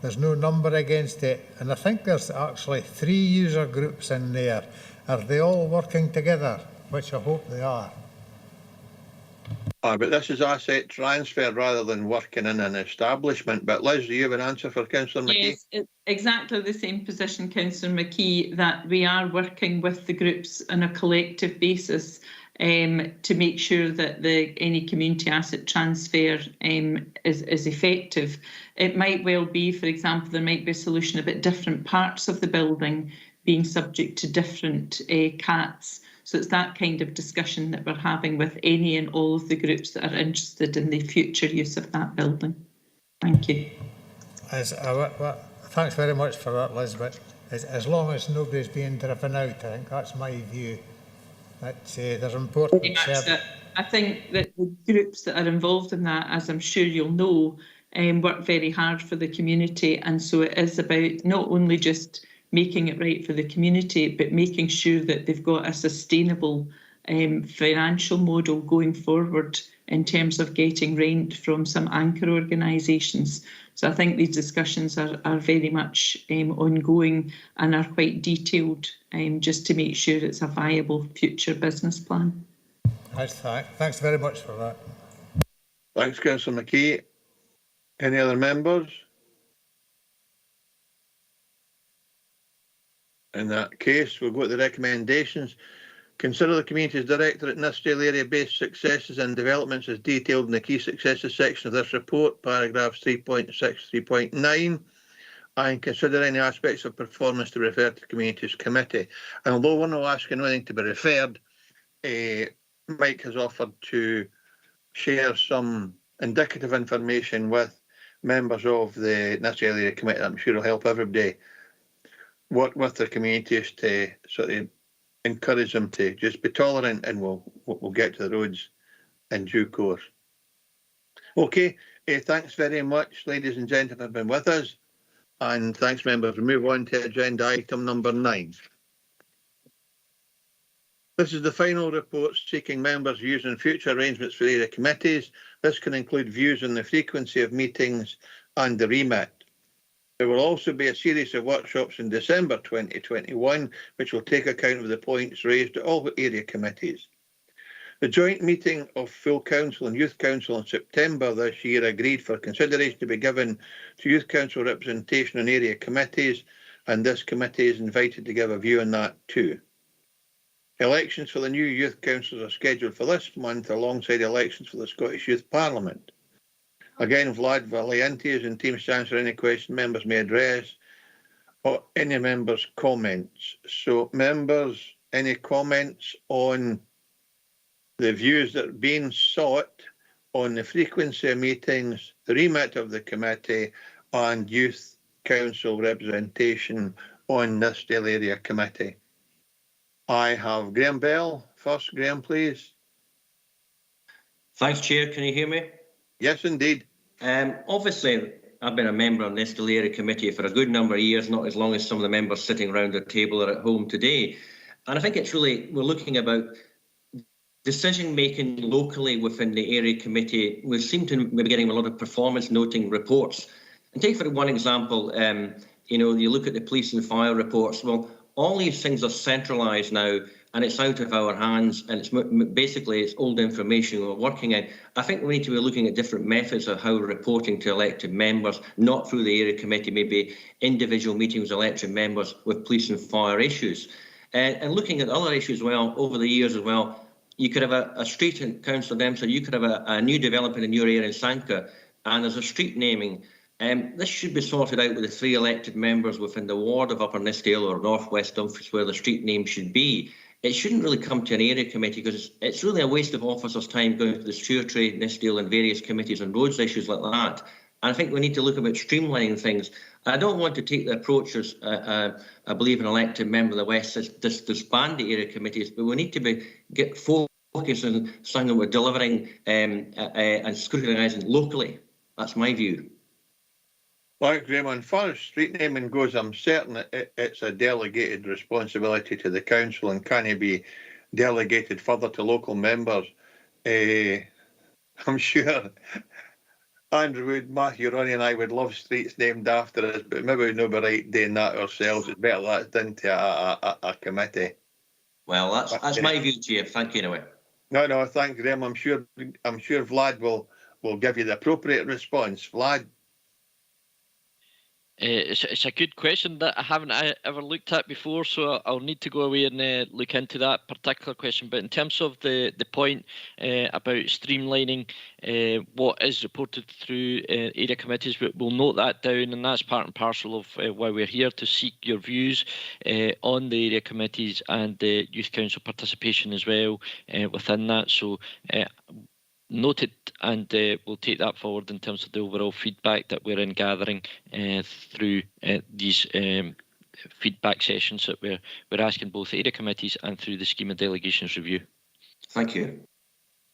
there's no number against it, and I think there's actually 3 user groups in there. Are they all working together? Which I hope they are. But this is asset transfer rather than working in an establishment. But Liz, do you have an answer for Councillor McKee? Yes, it's exactly the same position, Councillor McKee, that we are working with the groups on a collective basis to make sure that any community asset transfer is effective. It might well be, for example, there might be a solution about different parts of the building being subject to different CATs. So it's that kind of discussion that we're having with any and all of the groups that are interested in the future use of that building. Thank you. Thanks very much for that, Liz, but as long as nobody's being driven out, I think that's my view. There's important I think that the groups that are involved in that, as I'm sure you'll know, work very hard for the community, and so it is about not only just making it right for the community, but making sure that they've got a sustainable financial model going forward in terms of getting rent from some anchor organisations. So I think these discussions are very much ongoing and are quite detailed, just to make sure it's a viable future business plan. Thanks very much for that. Thanks, Councillor McKee. Any other members? In that case, we'll go to the recommendations. Consider the Communities Director at Nithsdale area-based successes and developments as detailed in the key successes section of this report, paragraphs 3.6, 3.9, and consider any aspects of performance to refer to the Communities Committee. And although we're not asking anything to be referred, Mike has offered to share some indicative information with members of the Nithsdale Area Committee that I'm sure will help everybody work with the communities to sort of encourage them to just be tolerant, and we'll get to the roads in due course. Okay, thanks very much, ladies and gentlemen, have been with us, and thanks, members. We move on to agenda item number 9. This is the final report seeking members' views on future arrangements for area committees. This can include views on the frequency of meetings and the remit. There will also be a series of workshops in December 2021, which will take account of the points raised at all area committees. The joint meeting of Full Council and Youth Council in September this year agreed for consideration to be given to Youth Council representation on area committees, and this committee is invited to give a view on that too. Elections for the new Youth Councils are scheduled for this month alongside elections for the Scottish Youth Parliament. Again, Vlad Valiente is in teams to answer any question members may address or any members' comments. So, members, any comments on the views that are being sought on the frequency of meetings, the remit of the committee, and Youth Council representation on Nithsdale Area Committee? I have Graham Bell. First, Graham, please. Thanks, Chair. Can you hear me? Yes, indeed. Obviously, I've been a member of the Nithsdale Area Committee for a good number of years, not as long as some of the members sitting around the table are at home today. And I think it's really, we're looking about decision making locally within the area committee. We seem to be getting a lot of performance noting reports. And take for one example, you look at the police and fire reports. Well, all these things are centralised now, and it's out of our hands, and it's basically it's old information we're working in. I think we need to be looking at different methods of how we're reporting to elected members, not through the area committee, maybe individual meetings with elected members with police and fire issues. And looking at other issues as well, over the years as well, you could have a street in Council Dempster, you could have a new development in your area in Sanka, and there's a street naming, This should be sorted out with the 3 elected members within the ward of Upper Nithsdale or North West Dumfries, where the street name should be. It shouldn't really come to an area committee, because it's really a waste of officers' time going to the Stewardship, Nithsdale and various committees on roads issues like that. And I think we need to look about streamlining things. I don't want to take the approach as I believe an elected member of the West says disband the area committees, but we need to get focused on something we're delivering and scrutinising locally. That's my view. Thanks, Graham. As far as street naming goes, I'm certain it's a delegated responsibility to the council and can be delegated further to local members. I'm sure Andrew Wood, Matthew Ronnie and I would love streets named after us, but maybe we'd not be right doing that ourselves. It's better that's done to a committee. Well, that's my view, Chair. Thank you, anyway. No, thanks, Graham. I'm sure Vlad will give you the appropriate response. Vlad. It's a good question that I haven't ever looked at before, so I'll need to go away and look into that particular question. But in terms of the point about streamlining what is reported through area committees, we'll note that down, and that's part and parcel of why we're here, to seek your views on the area committees and the youth council participation as well within that. So noted, and we'll take that forward in terms of the overall feedback that we're in gathering through these feedback sessions that we're asking both area committees and through the scheme of delegations review. Thank you.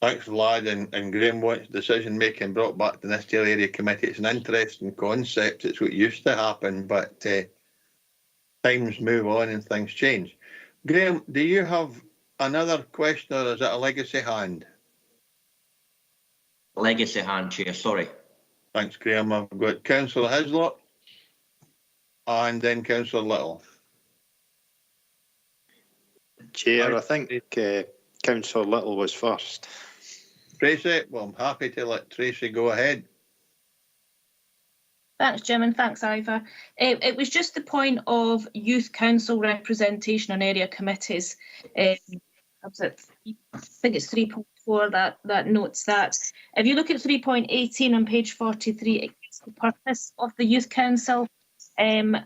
Thanks, Vlad. And Graham wants decision making brought back to the Nithsdale Area Committee. It's an interesting concept. It's what used to happen, but times move on and things change. Graham, do you have another question, or is it a legacy hand? Legacy hand, Chair, sorry. Thanks, Graham. I've got Councillor Hislop and then Councillor Little. Chair, I think Councillor Little was first. Tracy, well, I'm happy to let Tracy go ahead. Thanks, Jim, and thanks, Ivor. It was just the point of youth council representation on area committees. I think it's 3.4 that notes that. If you look at 3.18 on page 43, it gives the purpose of the youth council, and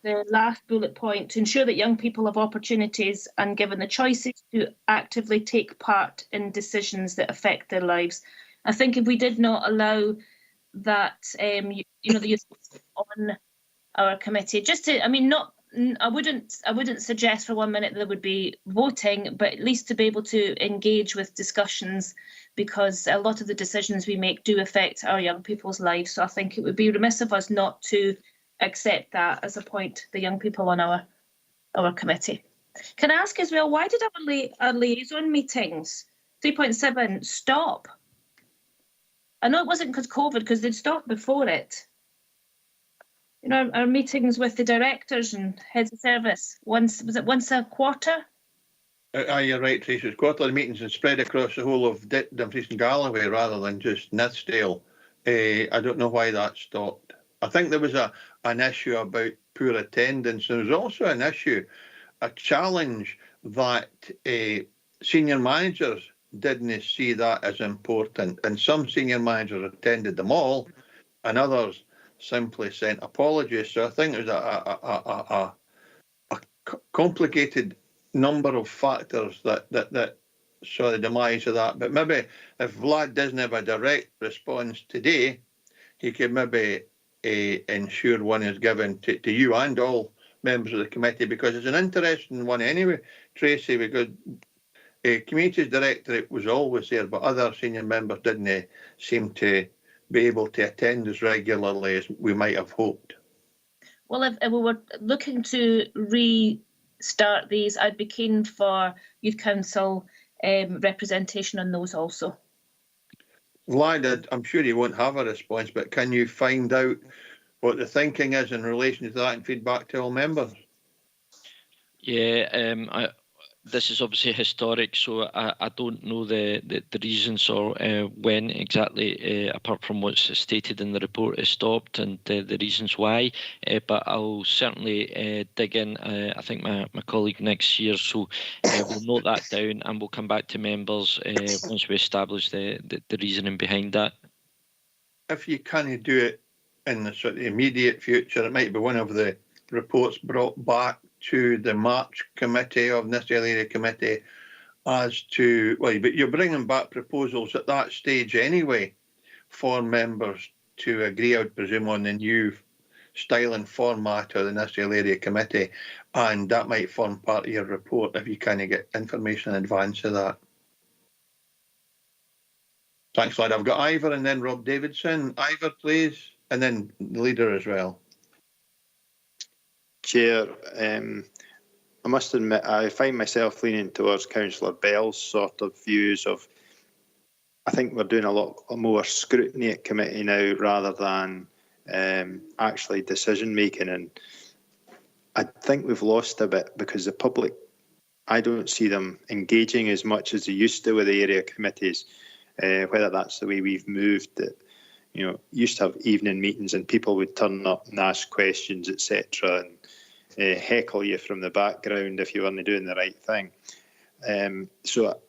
the last bullet point, to ensure that young people have opportunities and given the choices to actively take part in decisions that affect their lives. I think if we did not allow that, the youth on our committee, just to, I wouldn't suggest for 1 minute there would be voting, but at least to be able to engage with discussions, because a lot of the decisions we make do affect our young people's lives. So I think it would be remiss of us not to accept that as a point, the young people on our committee. Can I ask as well, why did our liaison meetings, 3.7, stop? I know it wasn't because COVID, because they'd stopped before it. Our meetings with the directors and heads of service, was it once a quarter? You're right, Tracy. It's quarterly meetings and spread across the whole of Dumfries and Galloway rather than just Nithsdale. I don't know why that stopped. I think there was an issue about poor attendance. There was also an issue, a challenge that senior managers didn't see that as important. And some senior managers attended them all, and others simply sent apologies. So I think there's a complicated number of factors that saw the demise of that. But maybe if Vlad doesn't have a direct response today, he could maybe ensure one is given to you and all members of the committee, because it's an interesting one anyway, Tracy, because Communities Directorate was always there, but other senior members didn't seem to be able to attend as regularly as we might have hoped. Well, if we were looking to restart these, I'd be keen for Youth Council representation on those also. Vlad, I'm sure you won't have a response, but can you find out what the thinking is in relation to that and feedback to all members? Yeah, this is obviously historic, so I don't know the reasons or when exactly, apart from what's stated in the report, is stopped and the reasons why. But I'll certainly dig in. I think my colleague next year, so we'll note that down and we'll come back to members once we establish the reasoning behind that. If you can't do it in the sort of immediate future, it might be one of the reports brought back to the March committee of Nithsdale Area Committee as to, well, but you're bringing back proposals at that stage anyway for members to agree, I would presume, on the new style and format of the Nithsdale Area Committee, and that might form part of your report if you kind of get information in advance of that. Thanks, lad. I've got Ivor and then Rob Davidson. Ivor, please, and then the leader as well. Chair, I must admit, I find myself leaning towards Councillor Bell's sort of views of, I think we're doing a lot more scrutiny at committee now rather than actually decision making, and I think we've lost a bit because the public, I don't see them engaging as much as they used to with the area committees, whether that's the way we've moved it. You know, used to have evening meetings and people would turn up and ask questions, etc., and heckle you from the background if you weren't doing the right thing. So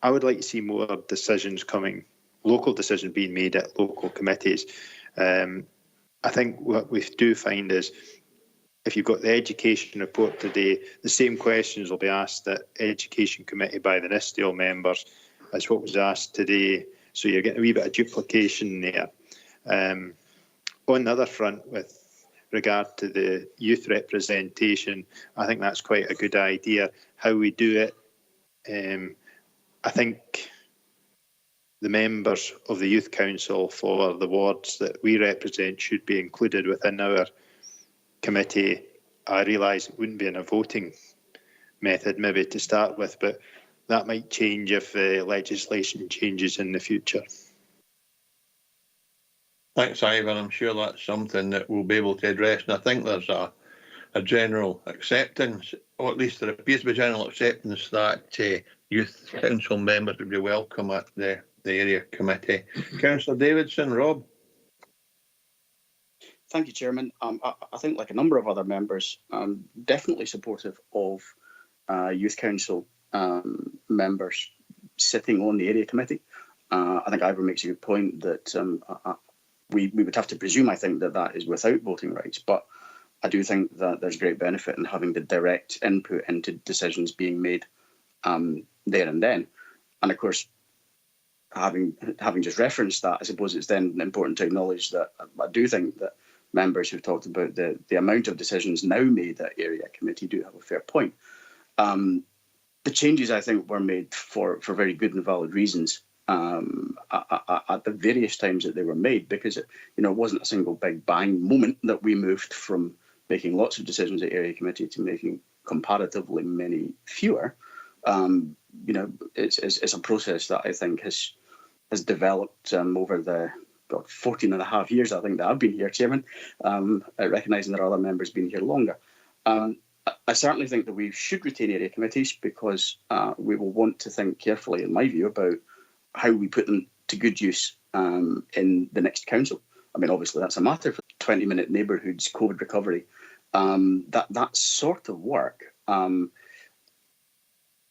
I would like to see more decisions coming, local decisions being made at local committees. I think what we do find is, if you've got the education report today, the same questions will be asked at Education Committee by the Nithsdale members as what was asked today. So you're getting a wee bit of duplication there. On the other front, with regard to the youth representation, I think that's quite a good idea. How we do it, I think the members of the Youth Council for the wards that we represent should be included within our committee. I realise it wouldn't be in a voting method maybe to start with, but that might change if legislation changes in the future. Thanks, Ivan. I'm sure that's something that we'll be able to address, and I think there's a general acceptance, or at least there appears to be general acceptance, that youth council members would be welcome at the area committee. Councillor Davidson, Rob. Thank you, Chairman. I think, like a number of other members, I'm definitely supportive of youth council members sitting on the area committee. I think Ivor makes a good point that we would have to presume, I think, that is without voting rights, but I do think that there's great benefit in having the direct input into decisions being made there and then. And of course, having just referenced that, I suppose it's then important to acknowledge that I do think that members who've talked about the amount of decisions now made at area committee do have a fair point. The changes, I think, were made for very good and valid reasons at the various times that they were made, because it wasn't a single big bang moment that we moved from making lots of decisions at area committee to making comparatively many fewer. It's a process that I think has developed over the 14 and a half years, I think, that I've been here, Chairman, recognising that other members have been here longer. I certainly think that we should retain area committees because we will want to think carefully, in my view, about how we put them to good use in the next council. I mean, obviously, that's a matter for 20-minute neighbourhoods, COVID recovery. That sort of work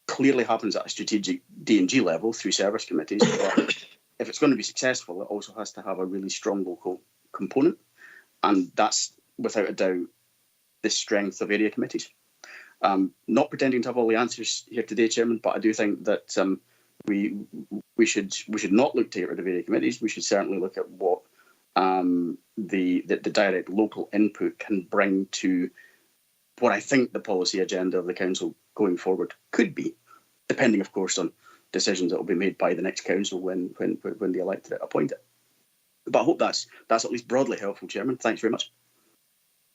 clearly happens at a strategic D&G level through service committees. But if it's going to be successful, it also has to have a really strong local component. And that's, without a doubt, the strength of area committees. Not pretending to have all the answers here today, Chairman, but I do think that we should not look to get rid of area committees. We should certainly look at what the direct local input can bring to what I think the policy agenda of the council going forward could be, depending, of course, on decisions that will be made by the next council when the electorate appoint it. But I hope that's at least broadly helpful, Chairman. Thanks very much.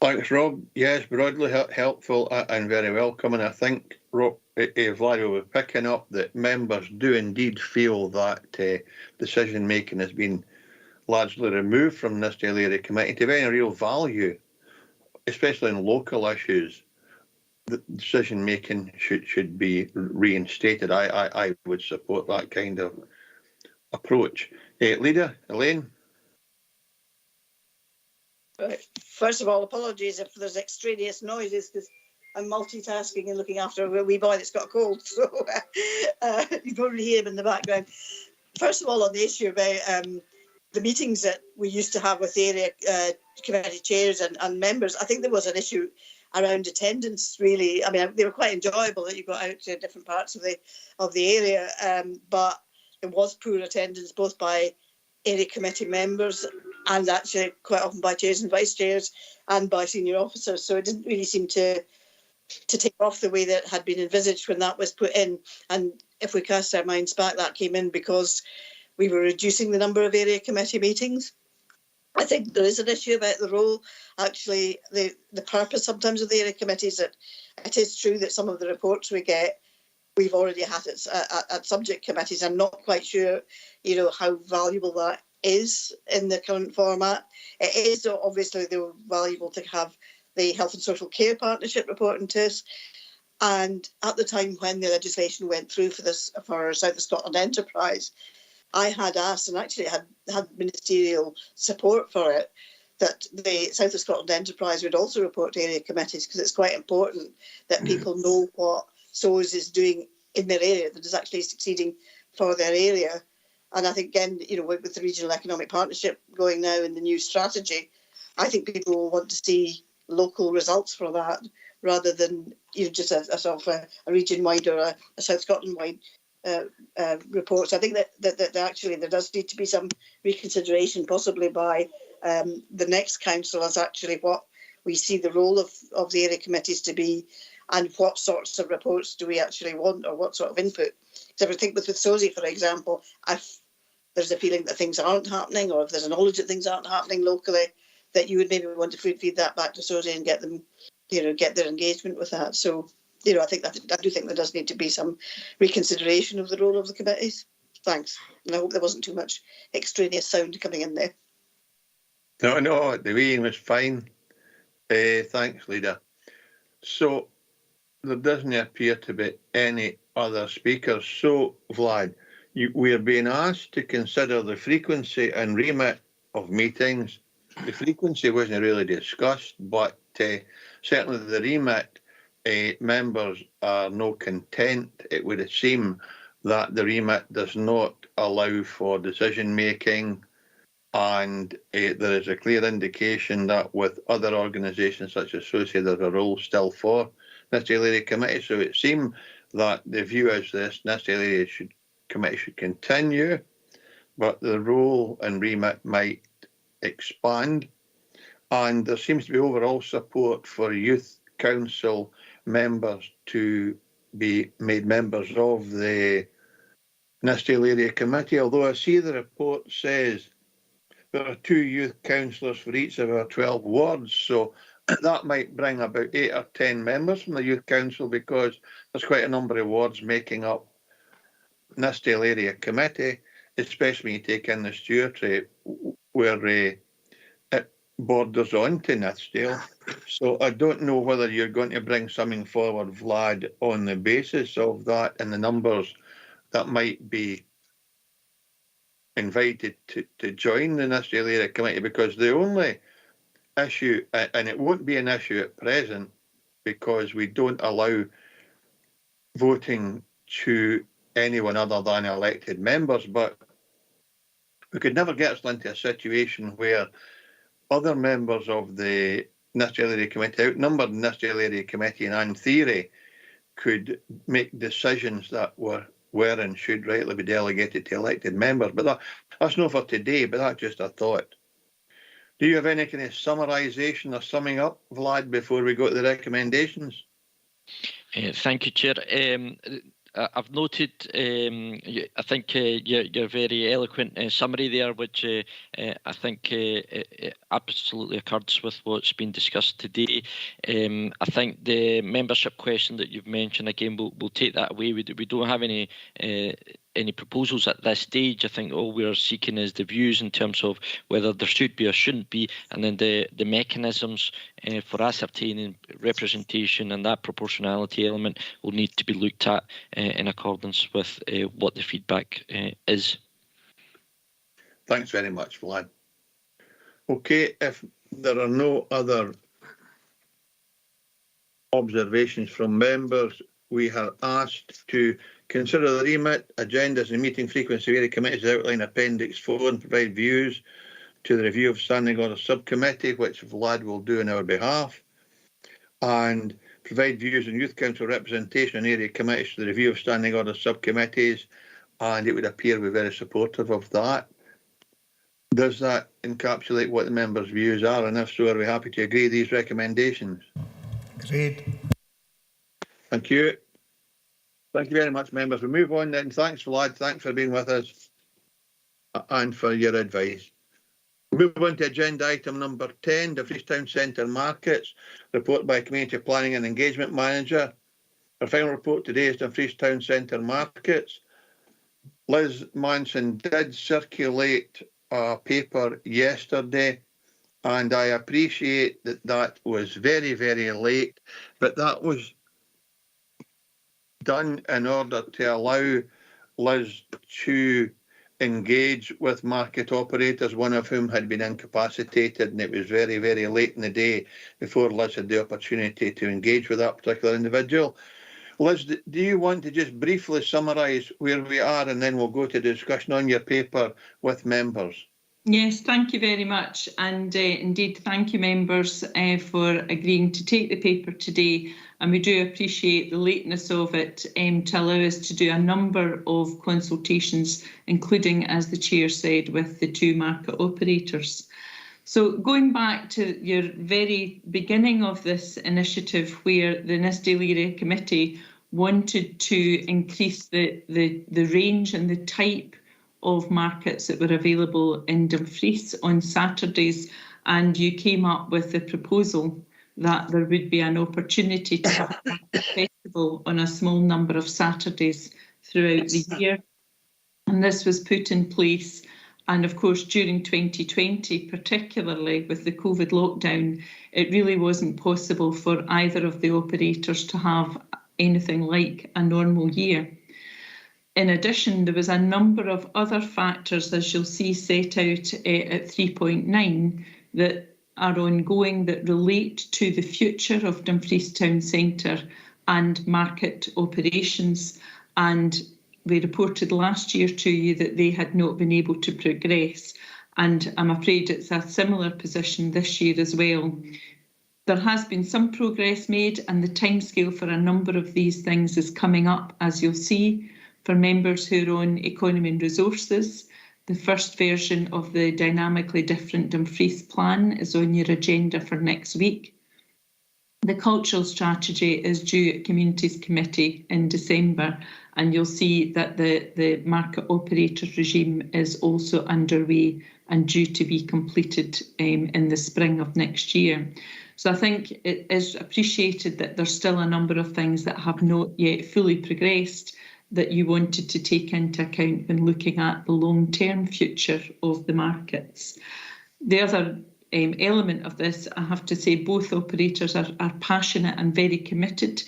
Thanks, Rob. Yes, broadly helpful and very welcome. And I think, Rob, Vlad will be picking up that members do indeed feel that decision-making has been largely removed from this Nithsdale Area Committee to any real value, especially in local issues. The decision-making should be reinstated. I would support that kind of approach. Leader, Elaine? First of all, apologies if there's extraneous noises because I'm multitasking and looking after a wee boy that's got a cold, so you probably hear him in the background. First of all, on the issue about the meetings that we used to have with the area committee chairs and members, I think there was an issue around attendance, really. I mean, they were quite enjoyable that you got out to different parts of the area, but there was poor attendance both by area committee members and actually quite often by chairs and vice chairs and by senior officers. So it didn't really seem to take off the way that had been envisaged when that was put in. And if we cast our minds back, that came in because we were reducing the number of area committee meetings. I think there is an issue about the role, actually, the purpose sometimes of the area committees. That it is true that some of the reports we get, we've already had it at subject committees. I'm not quite sure, how valuable that is in the current format. It is obviously valuable to have the Health and Social Care Partnership reporting to us. And at the time when the legislation went through for South of Scotland Enterprise, I had asked, and actually had ministerial support for it, that the South of Scotland Enterprise would also report to area committees, because it's quite important that people know what SOS is doing in their area, that is actually succeeding for their area. And I think, again, with the Regional Economic Partnership going now in the new strategy, I think people will want to see local results for that, rather than just a sort of a region-wide or a South Scotland-wide reports. I think that actually there does need to be some reconsideration, possibly by the next council, as actually what we see the role of the area committees to be, and what sorts of reports do we actually want, or what sort of input. So I think with SOSI, for example, if there's a feeling that things aren't happening, or if there's a knowledge that things aren't happening locally, that you would maybe want to feed that back to SOSI and get them, get their engagement with that. So I do think there does need to be some reconsideration of the role of the committees. Thanks. And I hope there wasn't too much extraneous sound coming in there. No, the reading was fine. Thanks, Leader. So there doesn't appear to be any other speakers. So, Vlad, we are being asked to consider the frequency and remit of meetings. The frequency wasn't really discussed, but certainly the remit, members are no content. It would seem that the remit does not allow for decision making, and there is a clear indication that with other organisations such as SOSI, there's a role still for Nithsdale Area Committee. So it seems that the view is this: Nithsdale Area Committee should continue, but the role and remit might expand. And there seems to be overall support for youth council members to be made members of the Nithsdale Area Committee, although I see the report says there are 2 youth councillors for each of our 12 wards, so that might bring about 8 or 10 members from the youth council, because there's quite a number of wards making up Nithsdale Area Committee, especially when you take in the Stewardship, where it borders on to Nithsdale. So I don't know whether you're going to bring something forward, Vlad, on the basis of that and the numbers that might be invited to join the Nithsdale Area Committee, because the only issue, and it won't be an issue at present, because we don't allow voting to anyone other than elected members, but we could never get us into a situation where other members of the Nithsdale Area Committee, outnumbered Nithsdale Area Committee, and in theory could make decisions that were and should rightly be delegated to elected members. But that's not for today, but that's just a thought. Do you have any kind of summarisation or summing up, Vlad, before we go to the recommendations? Thank you, Chair. I've noted, I think your very eloquent summary there, which I think absolutely accords with what's been discussed today. I think the membership question that you've mentioned, again, we'll take that away. We don't have any proposals at this stage. I think all we're seeking is the views in terms of whether there should be or shouldn't be, and then the mechanisms for ascertaining representation, and that proportionality element will need to be looked at in accordance with what the feedback is. Thanks very much, Vlad. Okay, if there are no other observations from members, we are asked to Consider the remit, agendas and meeting frequency of area committees outline Appendix 4 and provide views to the review of standing order subcommittee, which Vlad will do on our behalf, and provide views on Youth Council representation in area committees to the review of standing order subcommittees, and it would appear we're very supportive of that. Does that encapsulate what the members' views are, and if so, are we happy to agree these recommendations? Agreed. Thank you. Thank you very much, members. We move on then. Thanks, Vlad. Thanks for being with us and for your advice. We move on to agenda item number 10, the Fishtown Centre Markets, report by Community Planning and Engagement Manager. Our final report today is the Fishtown Centre Markets. Liz Manson did circulate a paper yesterday, and I appreciate that that was very, very late, but that was done in order to allow Liz to engage with market operators, one of whom had been incapacitated, and it was very, very late in the day before Liz had the opportunity to engage with that particular individual. Liz, do you want to just briefly summarise where we are, and then we'll go to discussion on your paper with members? Yes, thank you very much, and indeed thank you members for agreeing to take the paper today, and we do appreciate the lateness of it to allow us to do a number of consultations, including, as the Chair said, with the two market operators. So going back to your very beginning of this initiative, where the Nithsdale Area Committee wanted to increase the range and the type of markets that were available in Dumfries on Saturdays, and you came up with the proposal that there would be an opportunity to have a festival on a small number of Saturdays throughout the year. And this was put in place. And of course, during 2020, particularly with the COVID lockdown, it really wasn't possible for either of the operators to have anything like a normal year. In addition, there was a number of other factors, as you'll see set out at 3.9, that are ongoing that relate to the future of Dumfries Town Centre and market operations. And we reported last year to you that they had not been able to progress. And I'm afraid it's a similar position this year as well. There has been some progress made, and the timescale for a number of these things is coming up, as you'll see. For members who are on Economy and Resources, the first version of the Dynamically Different Dumfries Plan is on your agenda for next week. The Cultural Strategy is due at Communities Committee in December, and you'll see that the market operator regime is also underway and due to be completed in the spring of next year. So I think it is appreciated that there's still a number of things that have not yet fully progressed that you wanted to take into account when looking at the long-term future of the markets. The other element of this, I have to say, both operators are passionate and very committed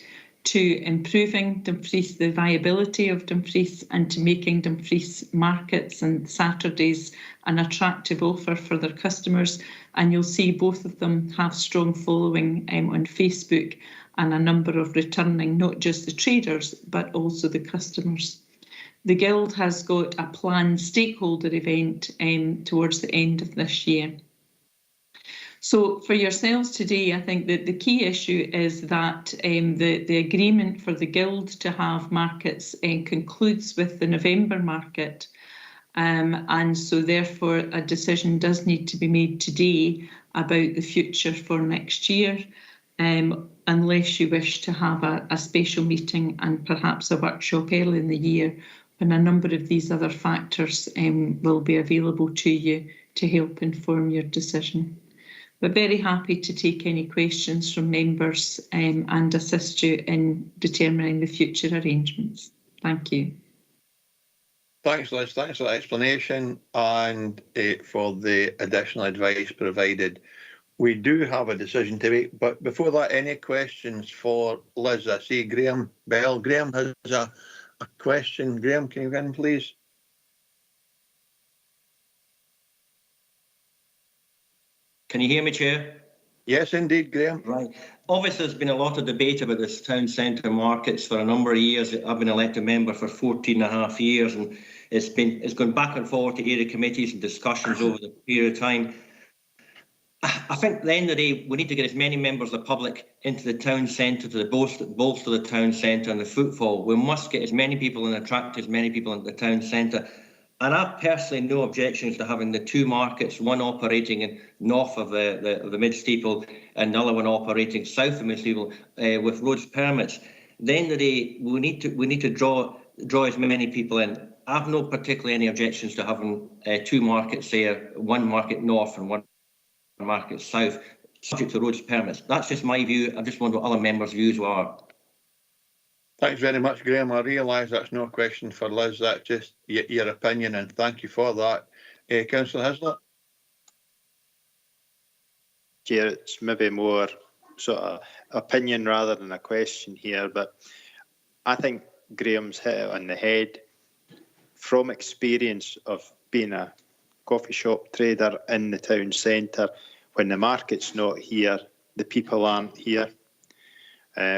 to improving Dumfries, the viability of Dumfries, and to making Dumfries markets and Saturdays an attractive offer for their customers. And you'll see both of them have strong following on Facebook, and a number of returning, not just the traders, but also the customers. The Guild has got a planned stakeholder event towards the end of this year. So for yourselves today, I think that the key issue is that the agreement for the Guild to have markets concludes with the November market. And so therefore a decision does need to be made today about the future for next year. Unless you wish to have a special meeting and perhaps a workshop early in the year, when a number of these other factors will be available to you to help inform your decision. But very happy to take any questions from members and assist you in determining the future arrangements. Thank you. Thanks, Liz. Thanks for that explanation and for the additional advice provided. We do have a decision to make, but before that, any questions for Liz? I see Graham Bell. Graham has a question. Graham, can you get in, please? Can you hear me, Chair? Yes, indeed, Graham. Right. Obviously, there's been a lot of debate about this town centre markets for a number of years. I've been elected member for 14 and a half years, and it's gone back and forward to area committees and discussions over the period of time. I think at the end of the day, we need to get as many members of the public into the town centre to bolster the town centre and the footfall. We must get as many people and attract as many people into the town centre. And I've personally no objections to having the two markets, one operating in north of the mid-steeple and the other one operating south of mid-steeple with roads permits. At the end of the day, we need to draw as many people in. I've no particularly any objections to having two markets there, one market north and one market south, subject to roads permits. That's just my view. I just wonder what other members' views are. Thanks very much, Graham. I realise that's no question for Liz. That's just your opinion, and thank you for that. Councillor Hislop? Chair, it's maybe more sort of opinion rather than a question here, but I think Graham's hit it on the head. From experience of being a coffee shop trader in the town centre, when the market's not here, the people aren't here.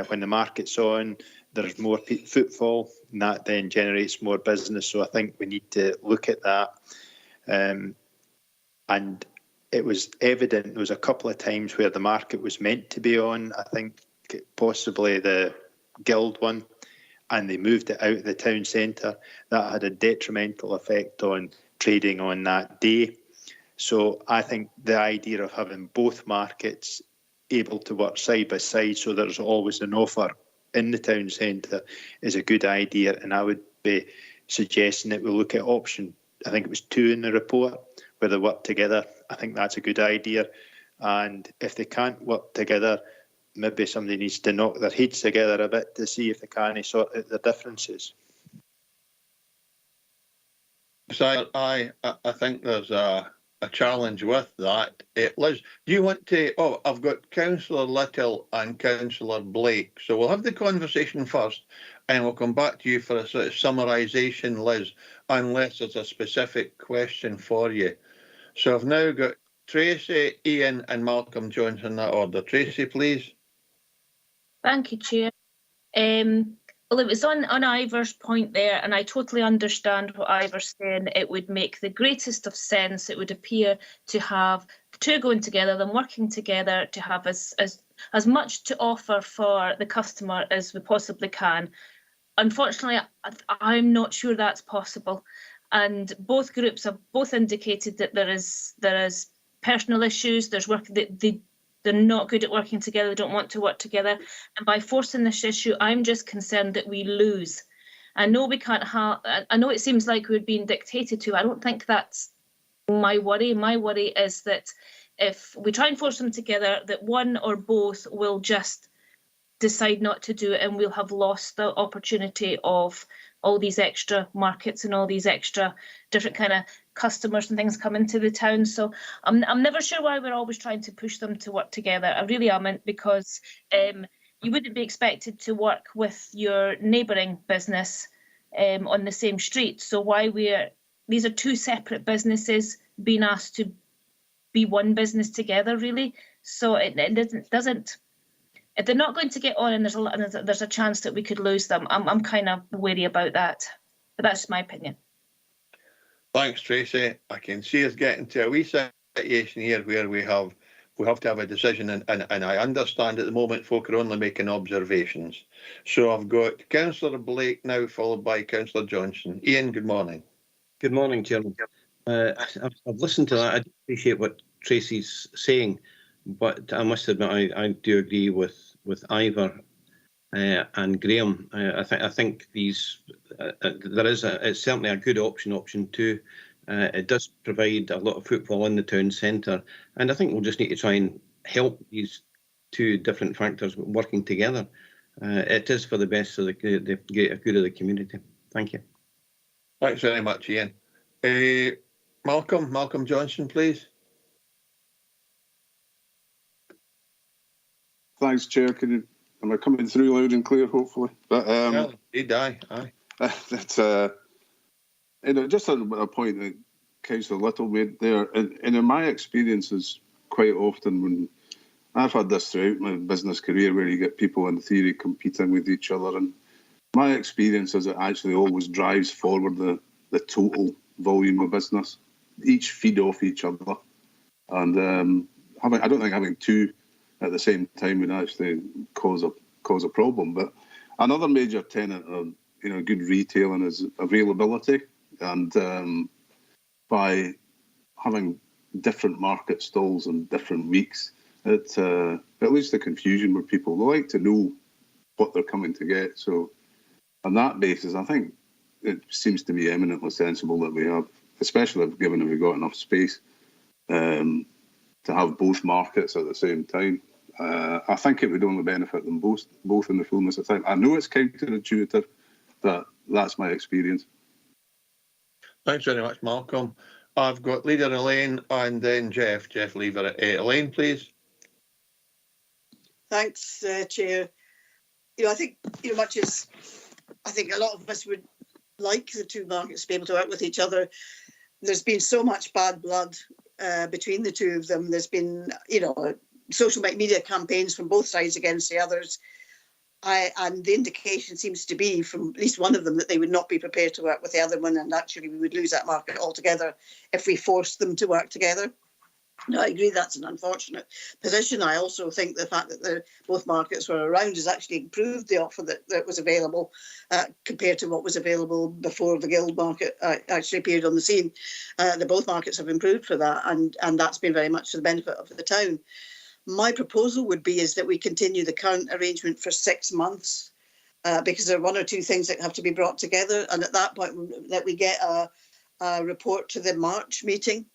When the market's on, there's more footfall, and that then generates more business. So I think we need to look at that. And it was evident there was a couple of times where the market was meant to be on. I think possibly the Guild one, and they moved it out of the town centre. That had a detrimental effect on trading on that day. So I think the idea of having both markets able to work side by side so there's always an offer in the town centre is a good idea, and I would be suggesting that we look at option, I think it was 2 in the report, where they work together. I think that's a good idea, and if they can't work together, maybe somebody needs to knock their heads together a bit to see if they can sort out the differences. So I think there's a challenge with that. Liz, do you want to... Oh, I've got Councillor Little and Councillor Blake. So we'll have the conversation first, and we'll come back to you for a sort of summarisation, Liz, unless there's a specific question for you. So I've now got Tracy, Ian and Malcolm Jones in that order. Tracy, please. Thank you, Chair. Well, it was on Ivor's point there, and I totally understand what Ivor's saying. It would make the greatest of sense. It would appear to have the two going together, them working together to have as much to offer for the customer as we possibly can. Unfortunately, I'm not sure that's possible. And both groups have both indicated that there is personal issues. There's work that they're not good at working together, they don't want to work together. And by forcing this issue, I'm just concerned that we lose. I know we can't have, I know it seems like we're being dictated to. I don't think that's my worry. My worry is that if we try and force them together, that one or both will just decide not to do it, and we'll have lost the opportunity of all these extra markets and all these extra different kind of customers and things come into the town. So I'm never sure why we're always trying to push them to work together. I really am, because you wouldn't be expected to work with your neighbouring business on the same street. So why these are two separate businesses being asked to be one business together, really. So it doesn't. If they're not going to get on, and there's a chance that we could lose them, I'm kind of wary about that. But that's my opinion. Thanks, Tracy. I can see us getting to a wee situation here where we have to have a decision, and I understand at the moment folk are only making observations. So I've got Councillor Blake now, followed by Councillor Johnson. Ian, good morning. Good morning, Chairman. I've listened to that. I appreciate what Tracy's saying, but I must admit I do agree with Ivor and Graham. I think these it's certainly a good option 2. It does provide a lot of footfall in the town centre, and I think we'll just need to try and help these two different factors working together. It is for the best of the good of the community. Thank you. Thanks very much, Ian. Malcolm Johnson, please. Thanks, Chair. Am I coming through loud and clear, hopefully? But aye. That's just a point that Councillor Little made there, and in my experiences, quite often when I've had this throughout my business career where you get people in theory competing with each other, and my experience is it actually always drives forward the total volume of business. Each feed off each other, and I don't think having two at the same time would actually cause a problem. But another major tenet of good retailing is availability, and by having different market stalls on different weeks, it leads to confusion with people. They like to know what they're coming to get. So on that basis, I think it seems to be eminently sensible that we have, especially given that we've got enough space, to have both markets at the same time. I think it would only benefit them both in the fullness of time. I know it's counterintuitive, but that's my experience. Thanks very much, Malcolm. I've got Leader Elaine and then Jeff Lever. Elaine, please. Thanks, Chair. I think, much as I think a lot of us would like the two markets to be able to work with each other, there's been so much bad blood between the two of them. There's been, social media campaigns from both sides against the others. And the indication seems to be from at least one of them that they would not be prepared to work with the other one, and actually we would lose that market altogether if we forced them to work together. No, I agree that's an unfortunate position. I also think the fact that both markets were around has actually improved the offer that was available compared to what was available before the Guild market actually appeared on the scene. Both markets have improved for that, and that's been very much to the benefit of the town. My proposal would be is that we continue the current arrangement for 6 months because there are one or two things that have to be brought together, and at that point that we get a report to the March meeting.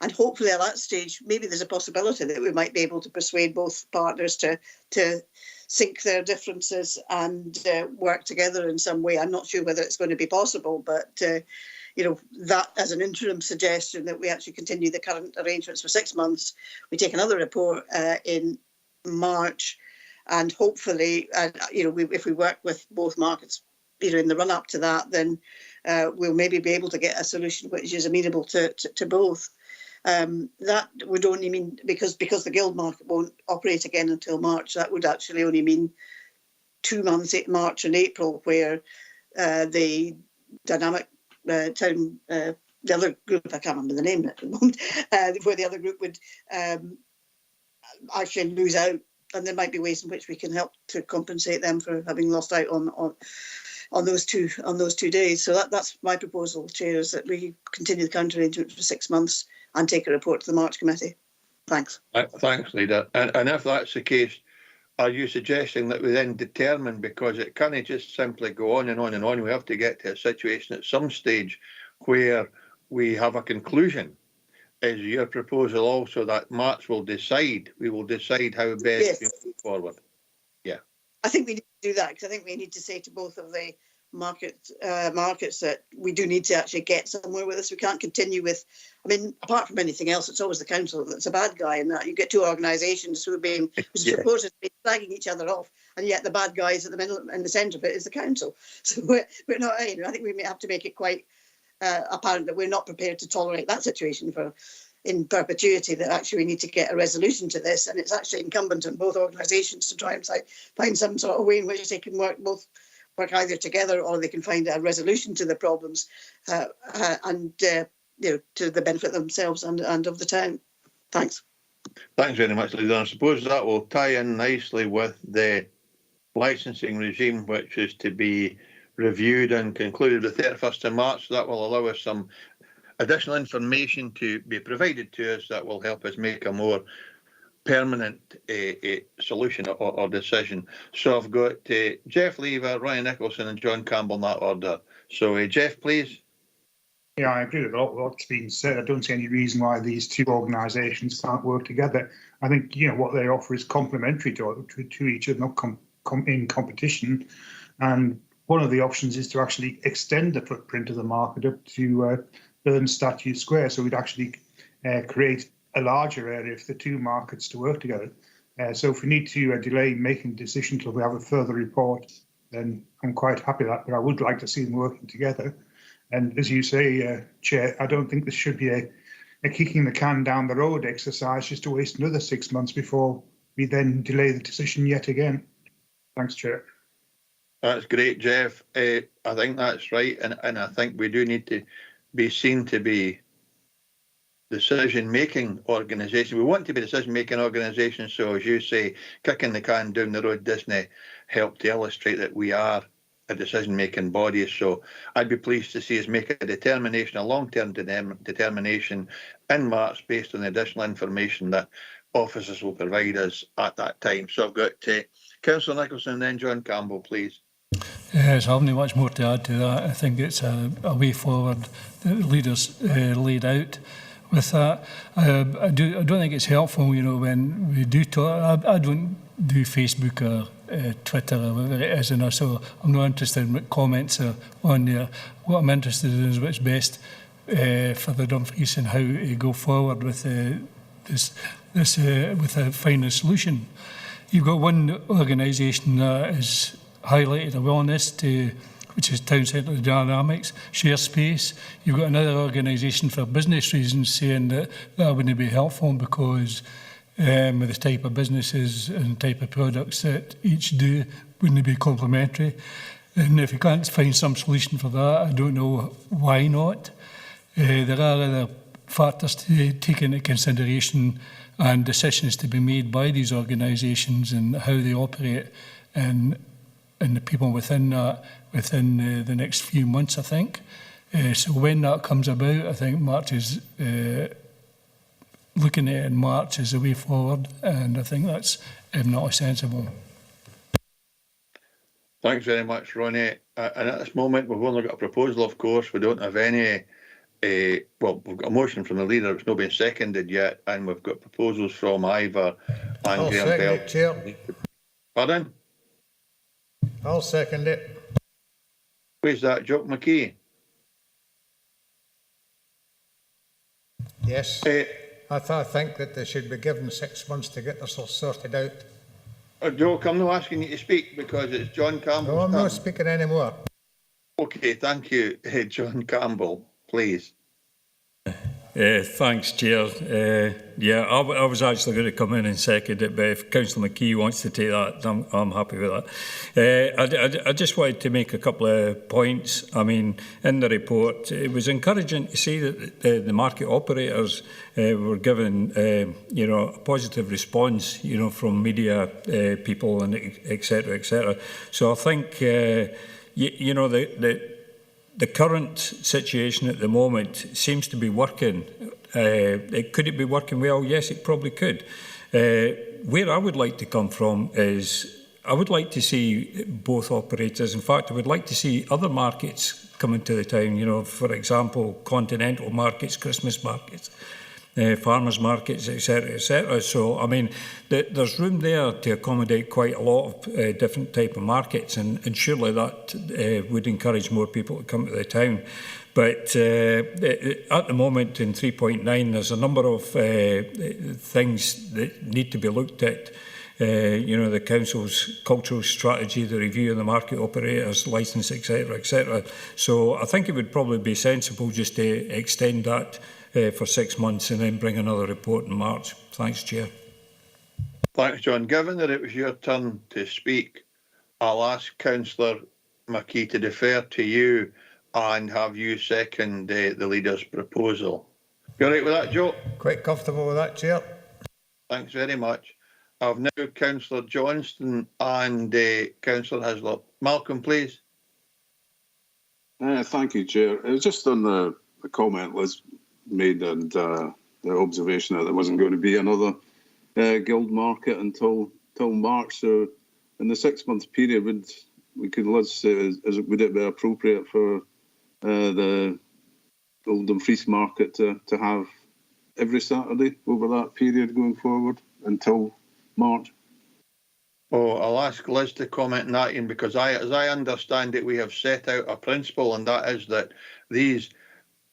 And hopefully at that stage, maybe there's a possibility that we might be able to persuade both partners to sink their differences and work together in some way. I'm not sure whether it's going to be possible, but that as an interim suggestion that we actually continue the current arrangements for 6 months. We take another report in March, and hopefully, if we work with both markets, in the run up to that, then we'll maybe be able to get a solution which is amenable to both. That would only mean because the Guild market won't operate again until March. That would actually only mean 2 months, March and April, where the dynamic town, the other group, I can't remember the name at the moment, where the other group would actually lose out, and there might be ways in which we can help to compensate them for having lost out on those 2 days. So that's my proposal, Chair, is that we continue the current arrangement for 6 months and take a report to the March committee. Thanks. Thanks, Leader. And if that's the case, are you suggesting that we then determine, because it can't just simply go on and on and on, we have to get to a situation at some stage where we have a conclusion? Is your proposal also that March will decide, we will decide how best to move forward? Yeah. I think we need to do that, because I think we need to say to both of the markets that we do need to actually get somewhere with this. We can't continue with, apart from anything else, it's always the council that's a bad guy in that. You get two organisations who are being supposedly slagging each other off, and yet the bad guys at the middle and the centre of it is the council. So we're not, I think we may have to make it quite apparent that we're not prepared to tolerate that situation in perpetuity, that actually we need to get a resolution to this, and it's actually incumbent on both organisations to try and find some sort of way in which they can work either together, or they can find a resolution to the problems and to the benefit of themselves and of the town. Thanks. Thanks very much, Leader. I suppose that will tie in nicely with the licensing regime, which is to be reviewed and concluded the 31st of March. So that will allow us some additional information to be provided to us that will help us make a more permanent solution or decision. So I've got Jeff Lever, Ryan Nicholson and John Campbell in that order. So Jeff, please. Yeah, I agree with what's been said. I don't see any reason why these two organisations can't work together. I think what they offer is complementary to each other, not in competition. And one of the options is to actually extend the footprint of the market up to Burn Statue Square. So we'd actually create a larger area for the two markets to work together. So if we need to delay making a decision until we have a further report, then I'm quite happy with that, but I would like to see them working together. And as you say, Chair, I don't think this should be a kicking the can down the road exercise just to waste another 6 months before we then delay the decision yet again. Thanks, Chair. That's great, Jeff. I think that's right, and I think we do need to be seen to be decision-making organisation. We want to be decision-making organisation, so as you say, kicking the can down the road doesn't help to illustrate that we are a decision-making body. So I'd be pleased to see us make a determination, a long-term determination in March based on the additional information that officers will provide us at that time. So I've got Councillor Nicholson and then John Campbell, please. Yes, I haven't much more to add to that. I think it's a way forward that the leaders laid out. With that, I don't think it's helpful, you know, when we do talk. I don't do Facebook or Twitter or whatever it is, and so I'm not interested in what comments are on there. What I'm interested in is what's best for the Dumfries and how to go forward with this with a final solution. You've got one organisation that has highlighted a willingness to, which is Town Centre Dynamics, share space. You've got another organisation for business reasons saying that that wouldn't be helpful because with the type of businesses and type of products that each do wouldn't be complementary. And if you can't find some solution for that, I don't know why not. There are other factors to take into consideration and decisions to be made by these organisations and how they operate and the people within that within the next few months, I think. So when that comes about, I think March is looking at it in March as a way forward, and I think that's not sensible. Thanks very much, Ronnie. And at this moment, we've only got a proposal, of course. We don't have any, well, we've got a motion from the leader, it's not been seconded yet, and we've got proposals from Ivor and Graham Bell. Chair. Pardon? I'll second it. Where's that, Jock McKee? Yes. I think that they should be given 6 months to get themselves sorted out. Jock, I'm not asking you to speak because it's John Campbell. No, I'm not speaking anymore. Okay, thank you. John Campbell, please. Thanks, Chair. Yeah, I was actually going to come in and second it, but if Councillor McKee wants to take that, I'm happy with that. I just wanted to make a couple of points. I mean, in the report, it was encouraging to see that the market operators were given, you know, a positive response, you know, from media people and et cetera, So I think, you know, the current situation at the moment seems to be working. Could it be working well? Yes, it probably could. Where I would like to come from is I would like to see both operators. In fact, I would like to see other markets come into the town, you know, for example, continental markets, Christmas markets, farmers markets, etc. So, I mean, there's room there to accommodate quite a lot of different type of markets, and surely that would encourage more people to come to the town. But at the moment in 3.9, there's a number of things that need to be looked at. You know, the council's cultural strategy, the review of the market operators, licence, etc. So I think it would probably be sensible just to extend that for 6 months and then bring another report in March. Thanks, Chair. Thanks, John. Given that it was your turn to speak, I'll ask Councillor McKee to defer to you and have you second the leader's proposal. You all right with that, Joe? Quite comfortable with that, Chair. Thanks very much. I've now Councillor Johnston and Councillor Hislop. Malcolm, please. Thank you, Chair. It was just on the comment Liz made and the observation that there wasn't going to be another guild market until March. So in the 6 month period, would it be appropriate for the Old Dumfries market to have every Saturday over that period going forward until March? Oh, I'll ask Liz to comment on that, Ian, because as I understand it, we have set out a principle, and that is that these,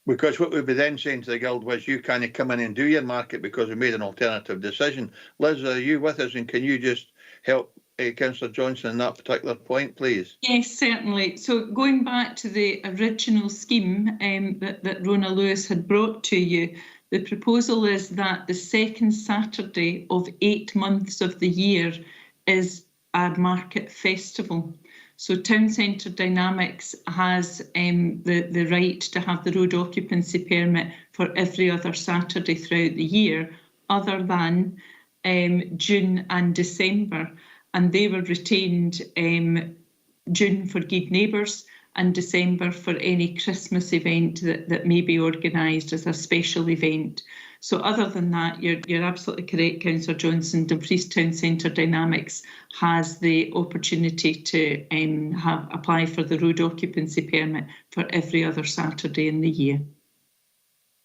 because what we'd be then saying to the Guild was you can't come in and do your market because we made an alternative decision. Liz, are you with us, and can you just help Councillor Johnson on that particular point, please? Yes, certainly. So going back to the original scheme that Rona Lewis had brought to you, The proposal is that the second Saturday of 8 months of the year is a market festival. So Town Centre Dynamics has the right to have the road occupancy permit for every other Saturday throughout the year, other than June and December. And they were retained June for Good Neighbours and December for any Christmas event that may be organised as a special event. So other than that, you're absolutely correct, Councillor Johnson. Dumfries Town Centre Dynamics has the opportunity to apply for the road occupancy permit for every other Saturday in the year.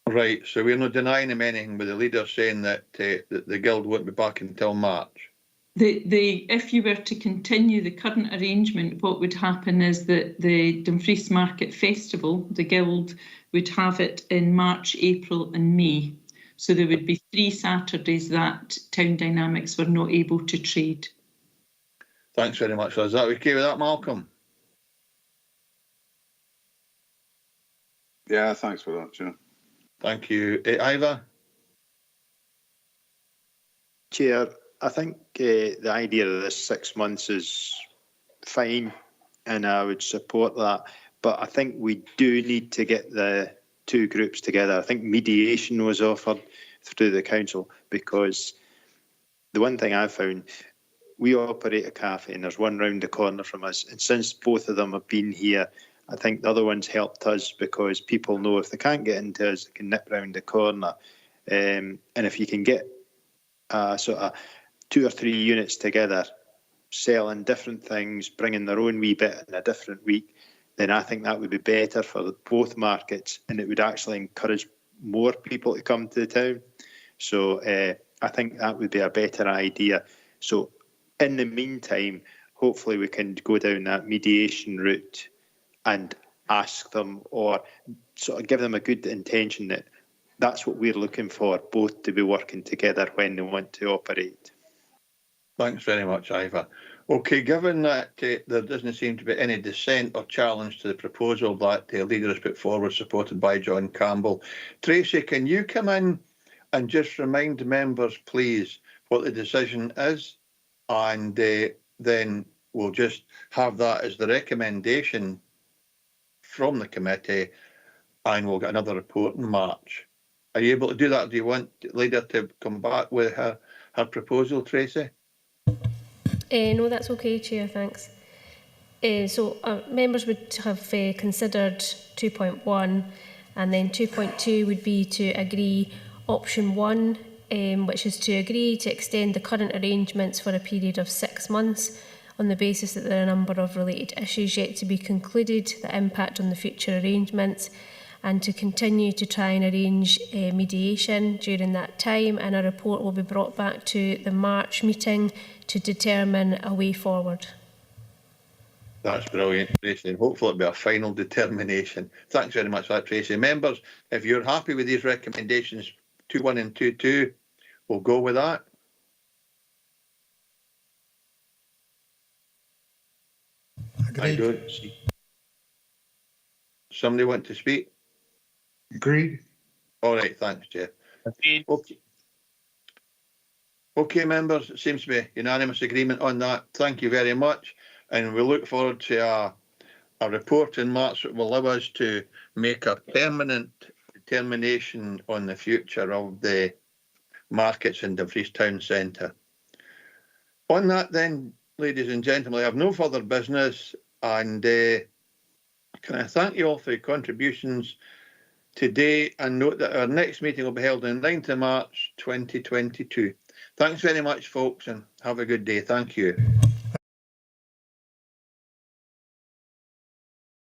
Right, so we're not denying them anything, but the leader's saying that the Guild won't be back until March. If you were to continue the current arrangement, what would happen is that the Dumfries Market Festival, the Guild, would have it in March, April and May. So there would be 3 Saturdays that Town Dynamics were not able to trade. Thanks very much. Is that okay with that, Malcolm? Yeah, thanks for that, Chair. Thank you. Ivor? Chair, I think the idea of this 6 months is fine and I would support that. But I think we do need to get the 2 groups together. I think mediation was offered through the council, because the one thing I've found, we operate a cafe and there's one round the corner from us, and since both of them have been here, I think the other one's helped us, because people know if they can't get into us, they can nip round the corner. And if you can get sort of 2 or 3 units together, selling different things, bringing their own wee bit in a different week, then I think that would be better for both markets, and it would actually encourage more people to come to the town. So I think that would be a better idea. So in the meantime, hopefully we can go down that mediation route and ask them, or sort of give them a good intention that that's what we're looking for, both to be working together when they want to operate. Thanks very much, Ivor. Okay, given that there doesn't seem to be any dissent or challenge to the proposal that the leader has put forward, supported by John Campbell, Tracy, can you come in and just remind members, please, what the decision is? And then we'll just have that as the recommendation from the committee, and we'll get another report in March. Are you able to do that? Do you want the leader to come back with her proposal, Tracy? No, that's okay, Chair, thanks. So members would have considered 2.1, and then 2.2 would be to agree option 1, which is to agree to extend the current arrangements for a period of 6 months on the basis that there are a number of related issues yet to be concluded that impact on the future arrangements, and to continue to try and arrange mediation during that time, and a report will be brought back to the March meeting to determine a way forward. That's brilliant, Tracy, and hopefully it'll be a final determination. Thanks very much for that, Tracy. Members, if you're happy with these recommendations, 2.1 and 2.2, we'll go with that. Agreed. I don't see. Somebody want to speak? Agreed. All right, thanks, Chair. Okay, members, it seems to be unanimous agreement on that. Thank you very much. And we look forward to a report in March that will allow us to make a permanent determination on the future of the markets in Dumfries Town Centre. On that then, ladies and gentlemen, I have no further business, and can I thank you all for your contributions today, and note that our next meeting will be held on 9th of March 2022. Thanks very much, folks, and have a good day. Thank you.